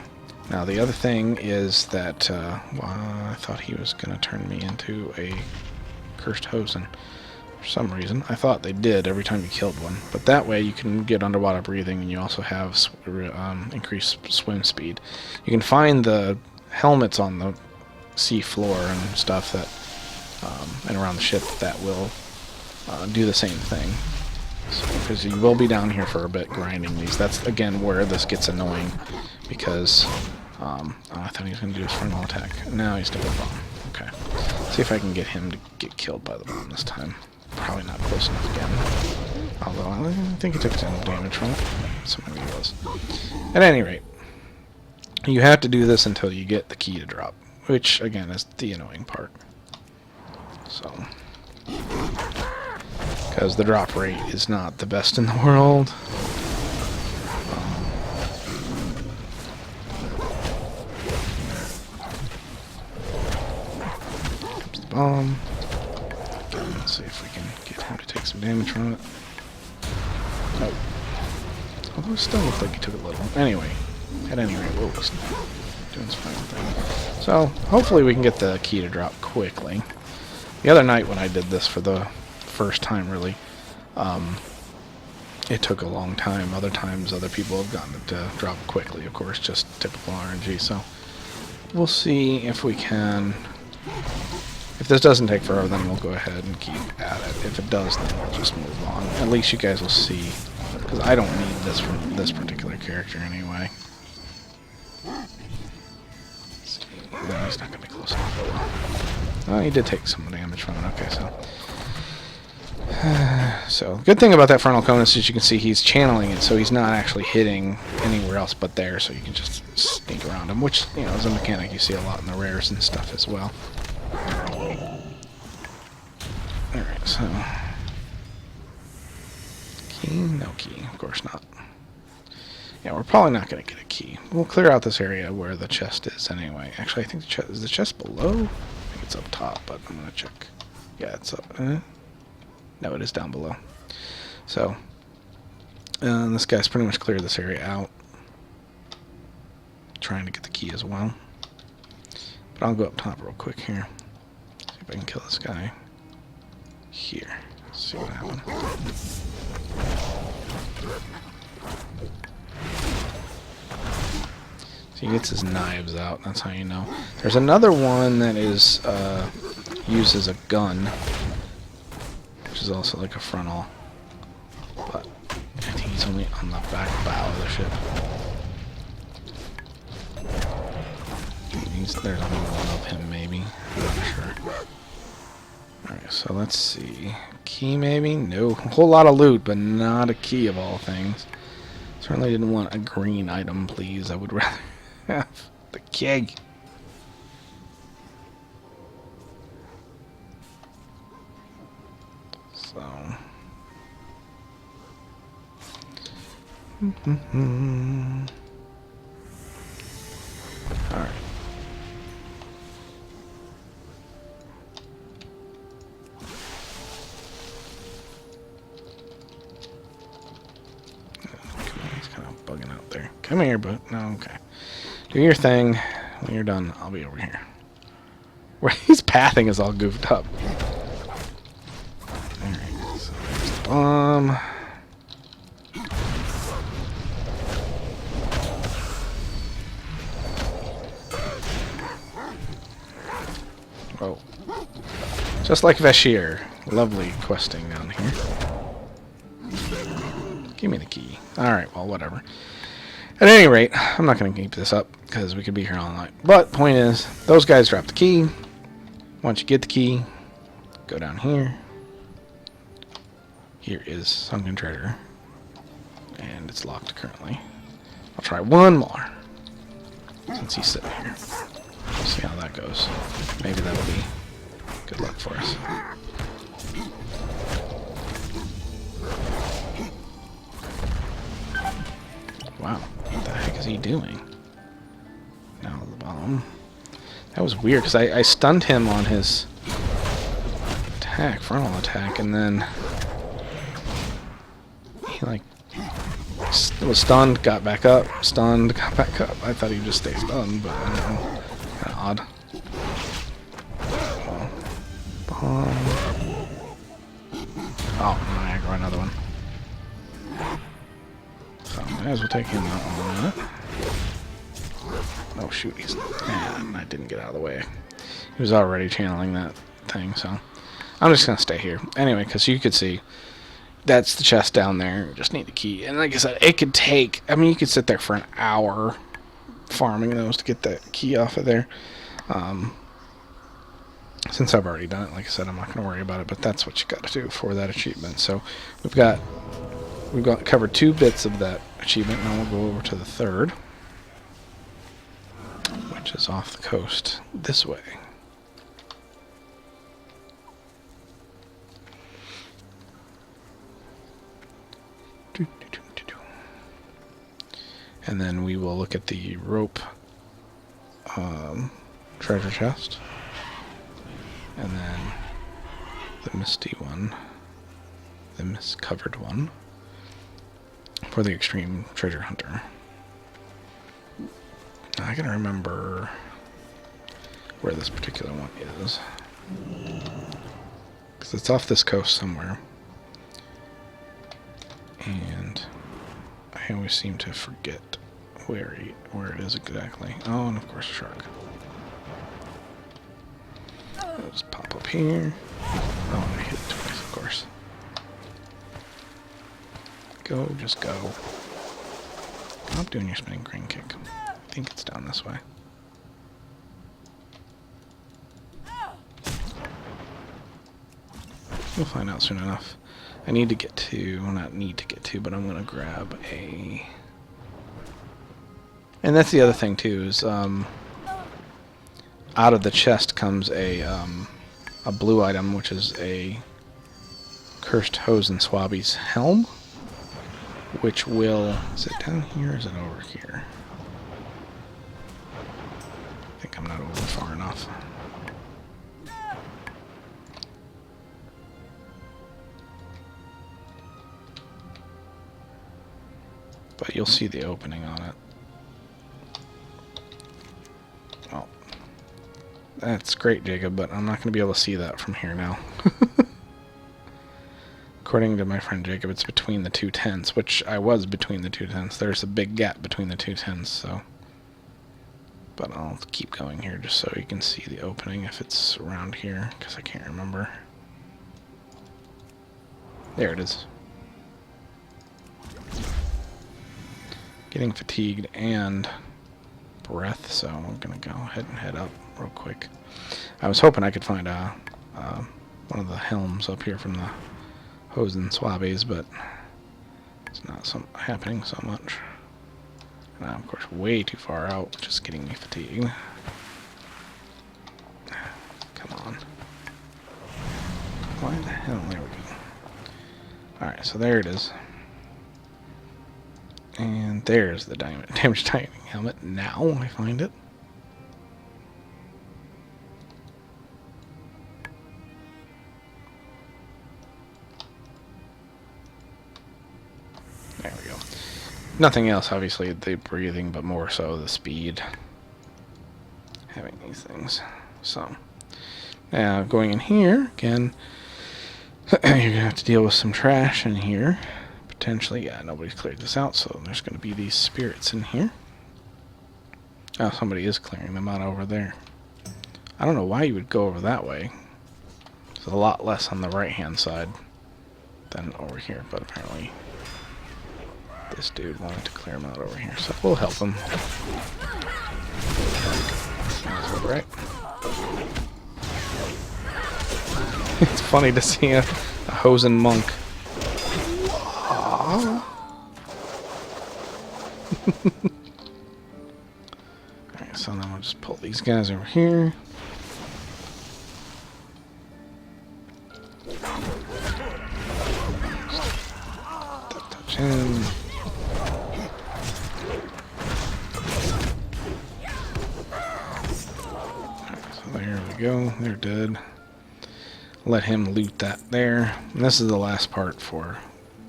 now the other thing is that, well, I thought he was going to turn me into a cursed hosen. For some reason. I thought they did every time you killed one. But that way you can get underwater breathing, and you also have increased swim speed. You can find the helmets on the sea floor and stuff that, and around the ship that will do the same thing. Because you will be down here for a bit grinding these. That's, again, where this gets annoying. Because, oh, I thought he was going to do his frontal attack. Now he's doing a bomb. Okay. See if I can get him to get killed by the bomb this time. Probably not close enough again. Although, I think he took some damage from it. So maybe he was. At any rate, you have to do this until you get the key to drop. Which, again, is the annoying part. So, because the drop rate is not the best in the world. Comes the bomb. Okay, let's see if we can get him to take some damage from it. Oh. Although it still looked like he took a little. Anyway, at any rate, whoa, he's doing his final thing. So, hopefully we can get the key to drop quickly. The other night when I did this for the first time, really, it took a long time. Other times, other people have gotten it to drop quickly, of course, just typical RNG. So, we'll see if we can. If this doesn't take forever, then we'll go ahead and keep at it. If it does, then we'll just move on. At least you guys will see, because I don't need this from this particular character anyway. No, he's not going to be close enough. Oh, he did take some damage from it. Okay, so. So, good thing about that frontal cone is, as you can see, he's channeling it, so he's not actually hitting anywhere else but there, so you can just sneak around him, which, you know, is a mechanic you see a lot in the rares and stuff as well. Alright, so. Key? No key. Of course not. Yeah, we're probably not going to get a key. We'll clear out this area where the chest is anyway. Actually, I think the chest... Is the chest below? I think it's up top, but I'm going to check. Yeah, it's up. No, it is down below. So, this guy's pretty much cleared this area out. Trying to get the key as well. But I'll go up top real quick here. See if I can kill this guy. Here. Let's see what happens. So he gets his knives out. That's how you know. There's another one that is uses a gun, which is also like a frontal. But I think he's only on the back bow of the ship. There's only one of him, maybe. I'm not sure. Alright, so let's see. Key, maybe? No. A whole lot of loot, but not a key of all things. Certainly didn't want a green item, please. I would rather have the keg. So. Alright. Bugging out there. Come here, but no, okay. Do your thing. When you're done, I'll be over here. Where his pathing is all goofed up. Alright, so there's the bomb. Oh. Just like Vashir. Lovely questing down here. Give me the key. Alright, well, whatever. At any rate, I'm not going to keep this up, because we could be here all night. But, point is, those guys drop the key. Once you get the key, go down here. Here is sunken treasure. And it's locked currently. I'll try one more. Since he's sitting here. We'll see how that goes. Maybe that'll be good luck for us. Wow, what the heck is he doing? Now the bomb. That was weird, because I stunned him on his attack, frontal attack, and then he, like, was stunned, got back up, stunned, got back up. I thought he'd just stay stunned, but I don't know. Kind of odd. Bomb. Oh, Niagara, another one. So, might as well take him out on that. Oh shoot, he's... Man, I didn't get out of the way. He was already channeling that thing, so... I'm just gonna stay here. Anyway, because you could see... That's the chest down there. You just need the key. And like I said, it could take... I mean, you could sit there for an hour farming those to get that key off of there. Since I've already done it, like I said, I'm not going to worry about it. But that's what you got to do for that achievement. So we've got covered 2 bits of that achievement. Now we'll go over to the third, which is off the coast this way. And then we will look at the rope treasure chest. And then the misty one, the mist-covered one, for the extreme treasure hunter. Now, I gotta remember where this particular one is. Because it's off this coast somewhere. And I always seem to forget where it is exactly. Oh, and of course a shark. I'll just pop up here. Oh, and I hit it twice, of course. Go, just go. Stop doing your spinning crane kick. I think it's down this way. We'll find out soon enough. I need to get to, well, not need to get to, but I'm going to grab a... And that's the other thing, too, is out of the chest comes a blue item, which is a Cursed Hose and Swabby's helm, which will... Is it down here or is it over here? I think I'm not over far enough. But you'll see the opening on it. Well, that's great, Jacob, but I'm not going to be able to see that from here now. According to my friend Jacob, it's between the 2 tents, which I was between the 2 tents. There's a big gap between the 2 tents, so... But I'll keep going here just so you can see the opening if it's around here, because I can't remember. There it is. Getting fatigued and breath, so I'm gonna go ahead and head up real quick. I was hoping I could find one of the helms up here from the Hose and Swabbies, but it's not happening so much. And I'm, of course, way too far out, which is getting me fatigued. Come on. Why the hell? There we go. Alright, so there it is. And there's the damage tightening helmet. Now I find it. There we go. Nothing else, obviously, the breathing, but more so the speed. Having these things. So, now going in here, again, you're going to have to deal with some trash in here. Potentially, yeah, nobody's cleared this out, so there's going to be these spirits in here. Oh, somebody is clearing them out over there. I don't know why you would go over that way. There's a lot less on the right-hand side than over here, but apparently this dude wanted to clear them out over here, so we'll help him. That's right. It's funny to see a Hosen monk. Alright, so then we'll just pull these guys over here. Touch him. Alright, so there we go. They're dead. Let him loot that there. And this is the last part for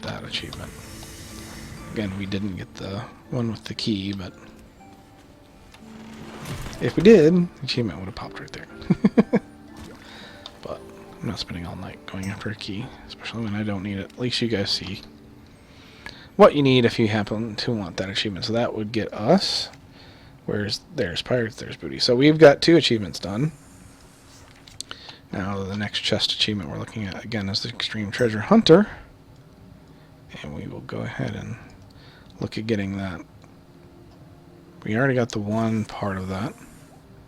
that achievement. Again, we didn't get the one with the key, but if we did, the achievement would have popped right there. But I'm not spending all night going after a key, especially when I don't need it. At least you guys see what you need if you happen to want that achievement. So that would get us. There's pirates, there's booty. So we've got 2 achievements done. Now the next chest achievement we're looking at again is the Extreme Treasure Hunter. And we will go ahead and look at getting that. We already got the one part of that.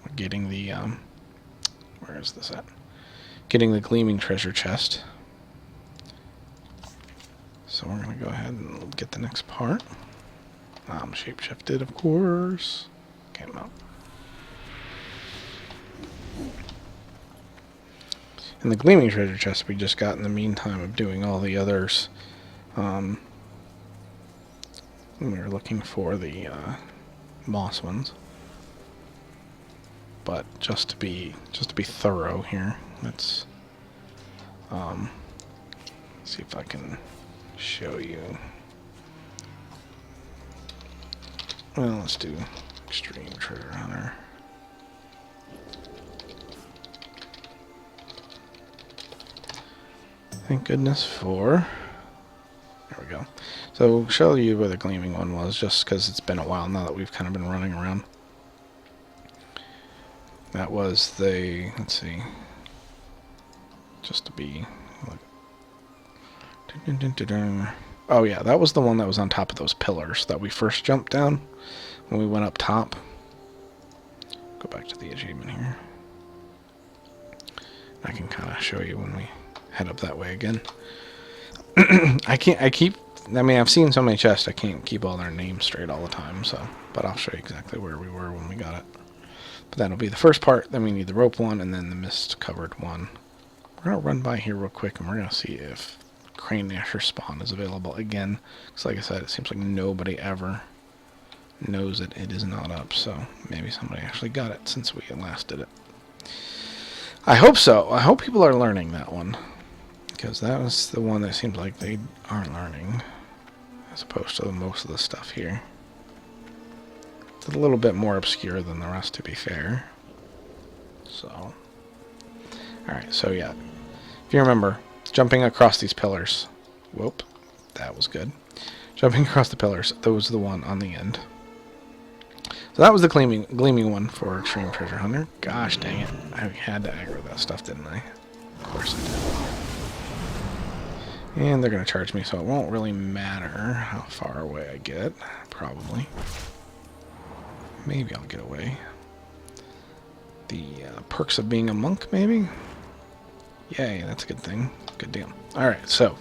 We're getting the, where is this at? Getting the Gleaming Treasure Chest. So we're going to go ahead and get the next part. Shapeshifted, of course. Came out. And the Gleaming Treasure Chest we just got in the meantime of doing all the others. We were looking for the moss ones. But just to be thorough here, let's see if I can show you. Well, let's do Extreme Treasure Hunter. Thank goodness for... There we go. So we'll show you where the gleaming one was, just because it's been a while now that we've kind of been running around. That was the... Let's see. Just to be... Oh yeah, that was the one that was on top of those pillars that we first jumped down when we went up top. Go back to the achievement here. I can kind of show you when we head up that way again. I mean, I've seen so many chests, I can't keep all their names straight all the time, so, but I'll show you exactly where we were when we got it. But that'll be the first part, then we need the rope one, and then the mist-covered one. We're going to run by here real quick, and we're going to see if Crane Nasher spawn is available again. Because like I said, it seems like nobody ever knows that it is not up, so maybe somebody actually got it since we last did it. I hope so. I hope people are learning that one. Because that was the one that seems like they aren't learning, as opposed to most of the stuff here. It's a little bit more obscure than the rest, to be fair. So, alright, so yeah. If you remember, jumping across these pillars. Whoop, that was good. Jumping across the pillars, that was the one on the end. So that was the gleaming one for Extreme Treasure Hunter. Gosh dang it. I had to aggro that stuff, didn't I? Of course I did. And they're going to charge me, so it won't really matter how far away I get. Probably. Maybe I'll get away. The perks of being a monk, maybe? Yay, that's a good thing. Good deal. Alright, so.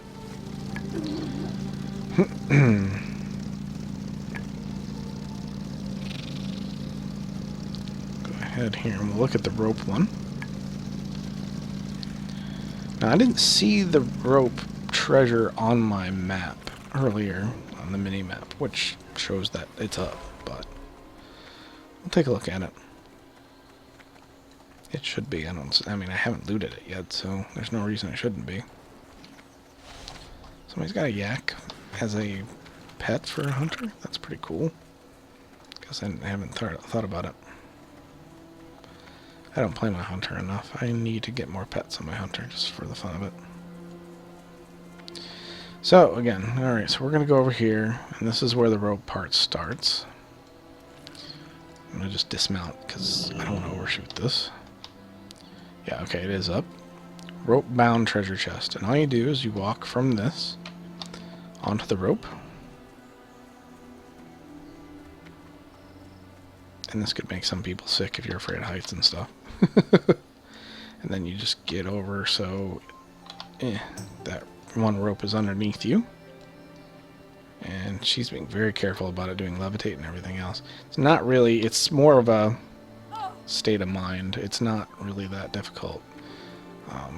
Go ahead here and we'll look at the rope one. Now, I didn't see the rope treasure on my map earlier on the mini map, which shows that it's up, but we'll take a look at it. It should be. I mean, I haven't looted it yet, so there's no reason it shouldn't be. Somebody's got a yak as a pet for a hunter. That's pretty cool. Guess I haven't thought about it. I don't play my hunter enough. I need to get more pets on my hunter just for the fun of it. So, again, alright, so we're going to go over here, and this is where the rope part starts. I'm going to just dismount, because I don't want to overshoot this. Yeah, okay, it is up. Rope-bound treasure chest. And all you do is you walk from this onto the rope. And this could make some people sick if you're afraid of heights and stuff. And then you just get over so that one rope is underneath you. And she's being very careful about it, doing levitate and everything else. It's not really, it's more of a state of mind. It's not really that difficult.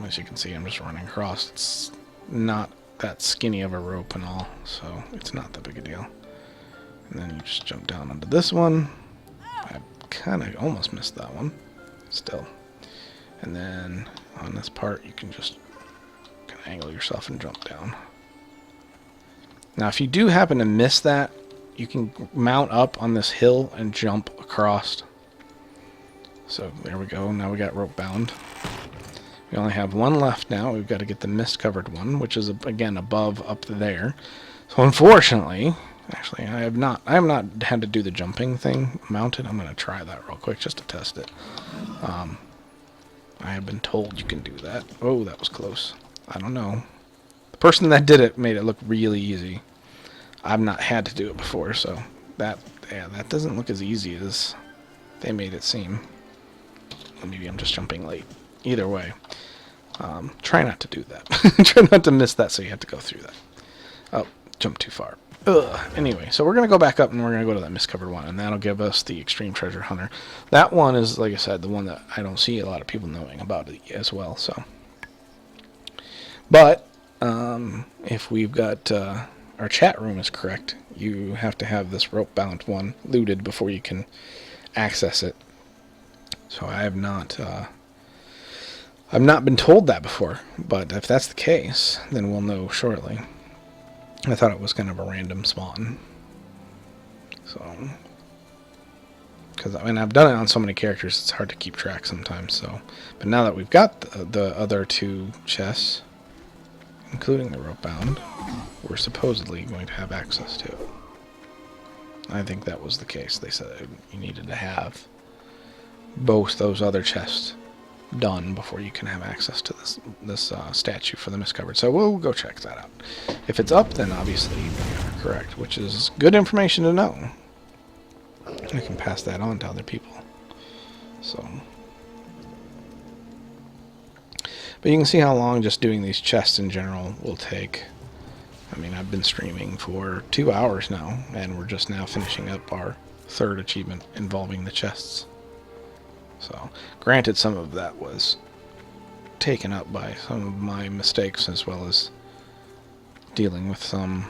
As you can see, I'm just running across. It's not that skinny of a rope and all, so it's not that big a deal. And then you just jump down onto this one. I kind of almost missed that one. Still. And then on this part, you can just kind of angle yourself and jump down. Now, if you do happen to miss that, you can mount up on this hill and jump across. So there we go. Now we got rope bound. We only have one left now. We've got to get the mist-covered one, which is, again, above up there. So unfortunately, actually, I have not had to do the jumping thing mounted. I'm going to try that real quick just to test it. I have been told you can do that. Oh, that was close. I don't know. The person that did it made it look really easy. I've not had to do it before, so that doesn't look as easy as they made it seem. Or maybe I'm just jumping late. Either way, try not to do that. Try not to miss that, so you have to go through that. Oh, jump too far. Ugh. Anyway, so we're going to go back up and we're going to go to that mist-covered one, and that'll give us the Extreme Treasure Hunter. That one is, like I said, the one that I don't see a lot of people knowing about it as well. So, but if we've got our chat room is correct, you have to have this rope-bound one looted before you can access it. So I have not. I've not been told that before, but if that's the case, then we'll know shortly. I thought it was kind of a random spawn. So, because I mean, I've done it on so many characters, it's hard to keep track sometimes. So, but now that we've got the other two chests, including the rope bound, we're supposedly going to have access to it. I think that was the case. They said you needed to have both those other chests done before you can have access to this statue for the mist-covered. So we'll go check that out. If it's up, then obviously you are correct, which is good information to know. I can pass that on to other people. So, but you can see how long just doing these chests in general will take. I mean, I've been streaming for 2 hours now, and we're just now finishing up our third achievement involving the chests. So, granted, some of that was taken up by some of my mistakes, as well as dealing with some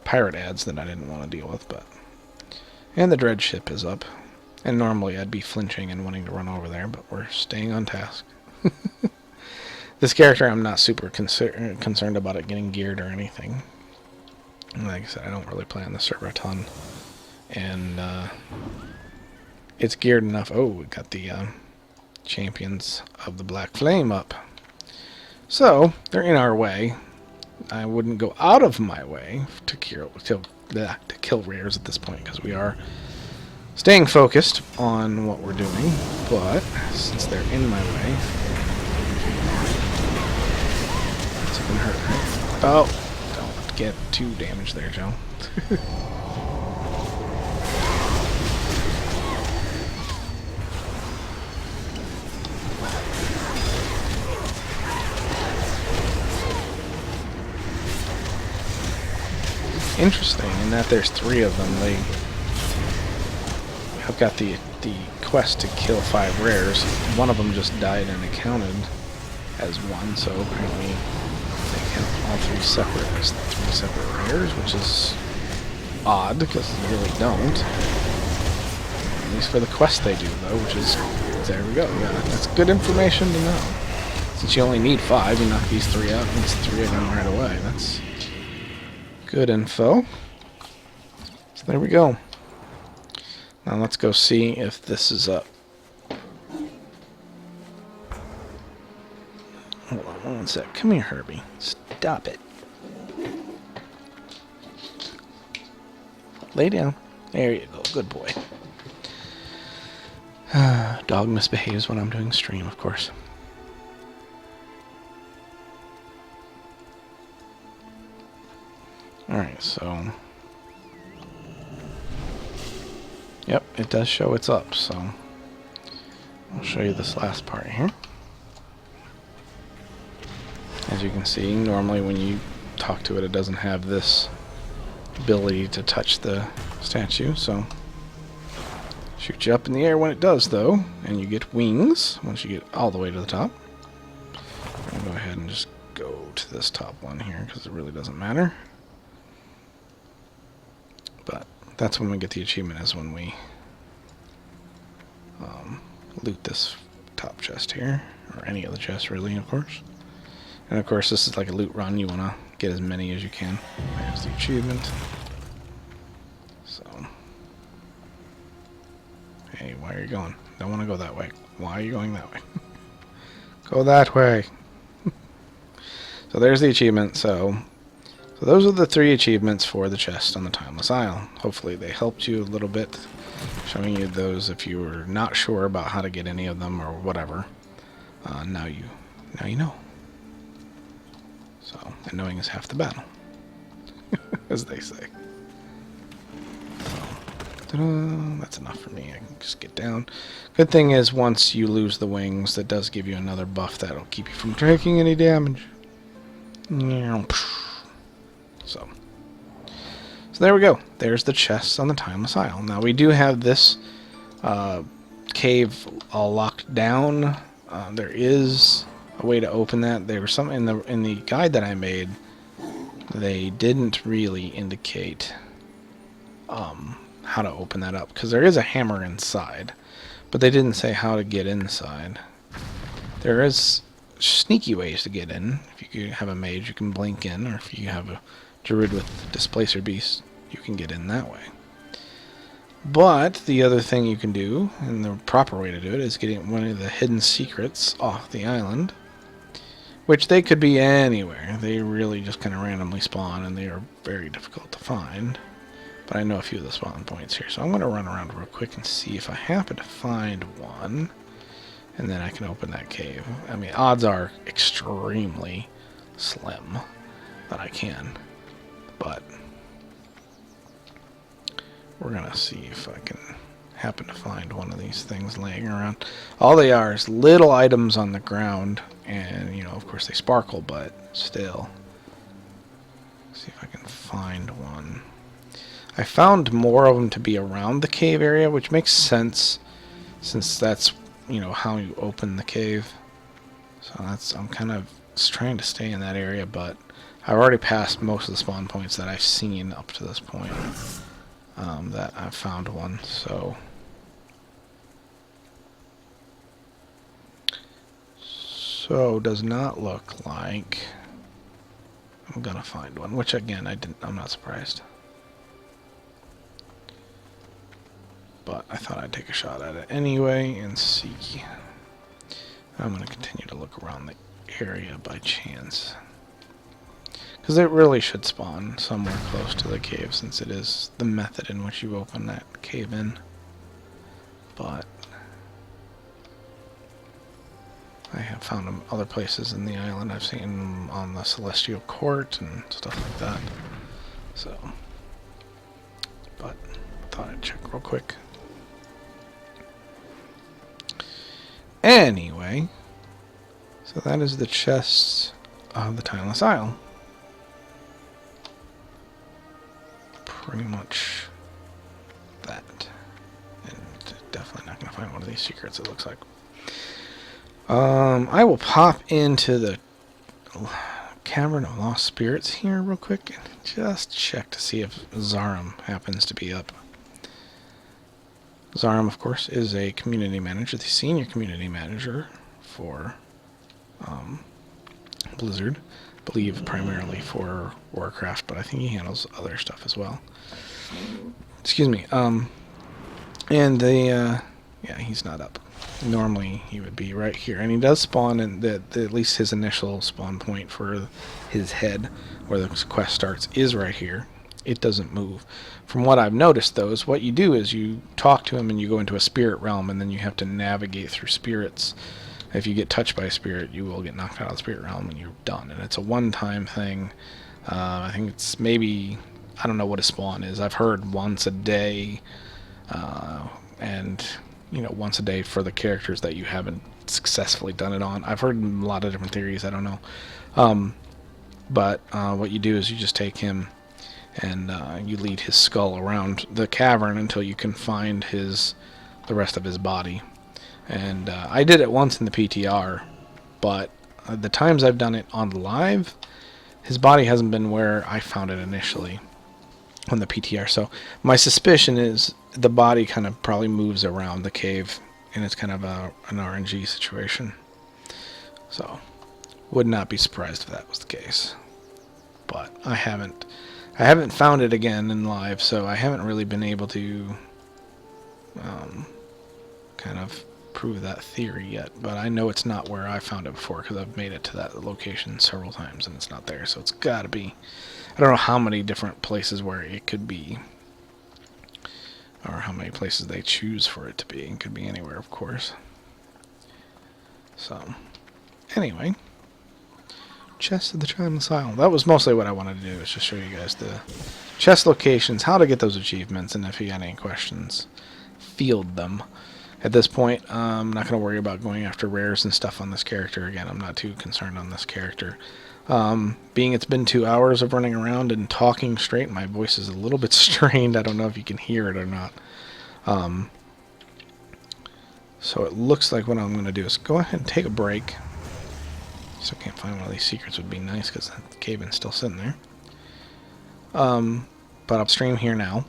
pirate ads that I didn't want to deal with, but... And the dread ship is up. And normally I'd be flinching and wanting to run over there, but we're staying on task. This character, I'm not super concerned about it getting geared or anything. Like I said, I don't really play on the server a ton. And, it's geared enough. Oh, we got the Champions of the Black Flame up. So, they're in our way. I wouldn't go out of my way to kill rares at this point, because we are staying focused on what we're doing. But, since they're in my way... Something hurt, right? Oh, don't get too damaged there, Joe. Interesting in that there's 3 of them. They have got the quest to kill 5 rares. One of them just died and it counted as 1, so apparently they count all 3 separate as 3 separate rares, which is odd because you really don't. At least for the quest they do, though, which is, there we go. Yeah, that's good information to know. Since you only need 5, you knock these 3 out, and it's 3 of them right away. That's good info. So there we go. Now let's go see if this is up. Hold on one sec. Come here, Herbie. Stop it. Lay down. There you go. Good boy. Dog misbehaves when I'm doing stream, of course. Alright, so... Yep, it does show it's up, so... I'll show you this last part here. As you can see, normally when you talk to it, it doesn't have this ability to touch the statue, so shoot you up in the air when it does, though, and you get wings once you get all the way to the top. I'm going to go ahead and just go to this top one here because it really doesn't matter. But that's when we get the achievement, is when we loot this top chest here, or any of the chests really, of course. And of course this is like a loot run, you want to get as many as you can. There's the achievement. So, hey, why are you going? Don't want to go that way. Why are you going that way? Go that way. So there's the achievement. So those are the 3 achievements for the chest on the Timeless Isle. Hopefully they helped you a little bit, showing you those if you were not sure about how to get any of them or whatever. Now you know. So, and knowing is half the battle, as they say. So, that's enough for me. I can just get down. Good thing is, once you lose the wings, that does give you another buff that'll keep you from taking any damage. So there we go. There's the chests on the Timeless Isle. Now we do have this cave all locked down. There is a way to open that. There was some in the guide that I made. They didn't really indicate how to open that up, because there is a hammer inside, but they didn't say how to get inside. There is sneaky ways to get in. If you have a mage, you can blink in, or if you have a druid with displacer beast, you can get in that way. But the other thing you can do, and the proper way to do it, is getting one of the hidden secrets off the island, which they could be anywhere. They really just kind of randomly spawn, and they are very difficult to find. But I know a few of the spawn points here, so I'm going to run around real quick and see if I happen to find one, and then I can open that cave. I mean, odds are extremely slim that I can, but we're going to see if I can happen to find one of these things laying around. All they are is little items on the ground, and, you know, of course they sparkle, but still. Let's see if I can find one. I found more of them to be around the cave area, which makes sense, since that's, you know, how you open the cave. So I'm kind of trying to stay in that area, but I've already passed most of the spawn points that I've seen up to this point. That I've found one, so does not look like I'm gonna find one, which again I'm not surprised, but I thought I'd take a shot at it anyway and see. I'm gonna continue to look around the area by chance, because it really should spawn somewhere close to the cave, since it is the method in which you open that cave in. But I have found them other places in the island. I've seen them on the Celestial Court and stuff like that. So, but I thought I'd check real quick. Anyway, so that is the chests of the Timeless Isle. Pretty much that. And definitely not going to find one of these secrets, it looks like. I will pop into the Cavern of Lost Spirits here real quick and just check to see if Zarum happens to be up. Zarum, of course, is a community manager, the senior community manager for Blizzard. I believe primarily for Warcraft, but I think he handles other stuff as well. Excuse me. And yeah, he's not up. Normally he would be right here, and he does spawn in at least his initial spawn point for his head, where the quest starts, is right here. It doesn't move. From what I've noticed, though, is what you do is you talk to him and you go into a spirit realm, and then you have to navigate through spirits. If you get touched by a spirit, you will get knocked out of the spirit realm and you're done. And it's a one-time thing. I think it's maybe, I don't know what a spawn is. I've heard once a day, and, you know, once a day for the characters that you haven't successfully done it on. I've heard a lot of different theories. I don't know. But what you do is you just take him, and you lead his skull around the cavern until you can find the rest of his body. And I did it once in the PTR, but the times I've done it on live, his body hasn't been where I found it initially on the PTR. So my suspicion is the body kind of probably moves around the cave, and it's kind of an RNG situation. So would not be surprised if that was the case. But I haven't found it again in live, so I haven't really been able to kind of prove that theory yet. But I know it's not where I found it before, because I've made it to that location several times and it's not there. So it's got to be, I don't know how many different places where it could be, or how many places they choose for it to be. It could be anywhere, of course. So anyway, chest of the Timeless Isle. That was mostly what I wanted to do, is just show you guys the chest locations, how to get those achievements, and if you got any questions, field them. At this point, I'm not going to worry about going after rares and stuff on this character. Again, I'm not too concerned on this character. Being it's been 2 hours of running around and talking straight, my voice is a little bit strained. I don't know if you can hear it or not. So it looks like what I'm going to do is go ahead and take a break. Still can't find one of these secrets. Would be nice because the cave-in's still sitting there. But I'll stream here now.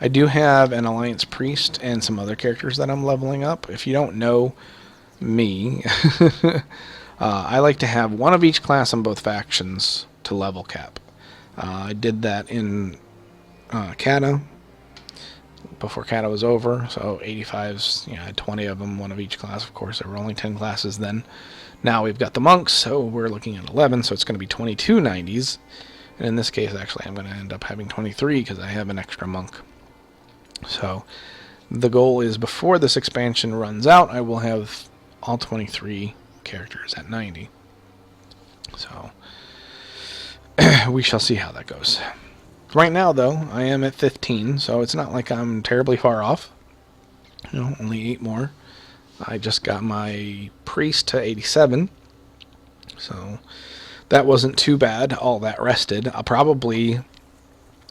I do have an Alliance Priest and some other characters that I'm leveling up. If you don't know me, I like to have one of each class on both factions to level cap. I did that in Kata before Kata was over, so 85s, I had 20 of them, one of each class. Of course, there were only 10 classes then. Now we've got the monks, so we're looking at 11, so it's going to be 22 90s. And in this case, actually, I'm going to end up having 23 because I have an extra monk. So the goal is before this expansion runs out, I will have all 23 characters at 90. So we shall see how that goes. Right now, though, I am at 15, so it's not like I'm terribly far off. Only 8 more. I just got my priest to 87, so that wasn't too bad. All that rested. I'll probably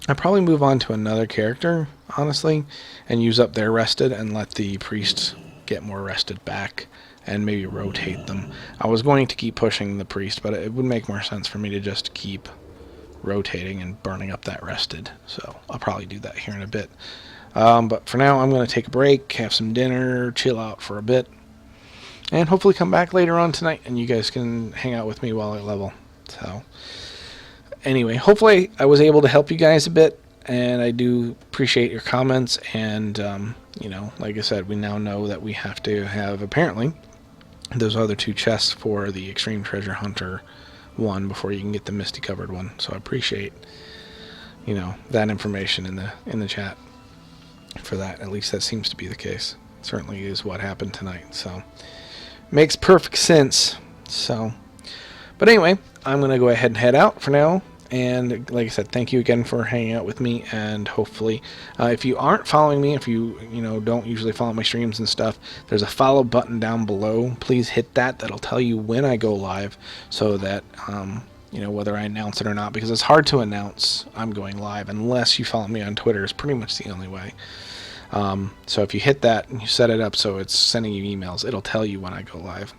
move on to another character, honestly, and use up their rested and let the priests get more rested back and maybe rotate them. I was going to keep pushing the priest, but it would make more sense for me to just keep rotating and burning up that rested. So I'll probably do that here in a bit. But for now, I'm going to take a break, have some dinner, chill out for a bit, and hopefully come back later on tonight and you guys can hang out with me while I level. So anyway, hopefully I was able to help you guys a bit, and I do appreciate your comments. And like I said, we now know that we have to have, apparently, those other 2 chests for the Extreme Treasure Hunter one before you can get the Misty Covered one. So I appreciate that information in the chat for that. At least that seems to be the case. Certainly is what happened tonight. So makes perfect sense. So, but anyway, I'm going to go ahead and head out for now. And like I said, thank you again for hanging out with me. And hopefully, if you aren't following me, if you don't usually follow my streams and stuff, there's a follow button down below. Please hit that. That'll tell you when I go live, so that whether I announce it or not, because it's hard to announce I'm going live unless you follow me on Twitter. Is pretty much the only way. So if you hit that and you set it up so it's sending you emails, it'll tell you when I go live.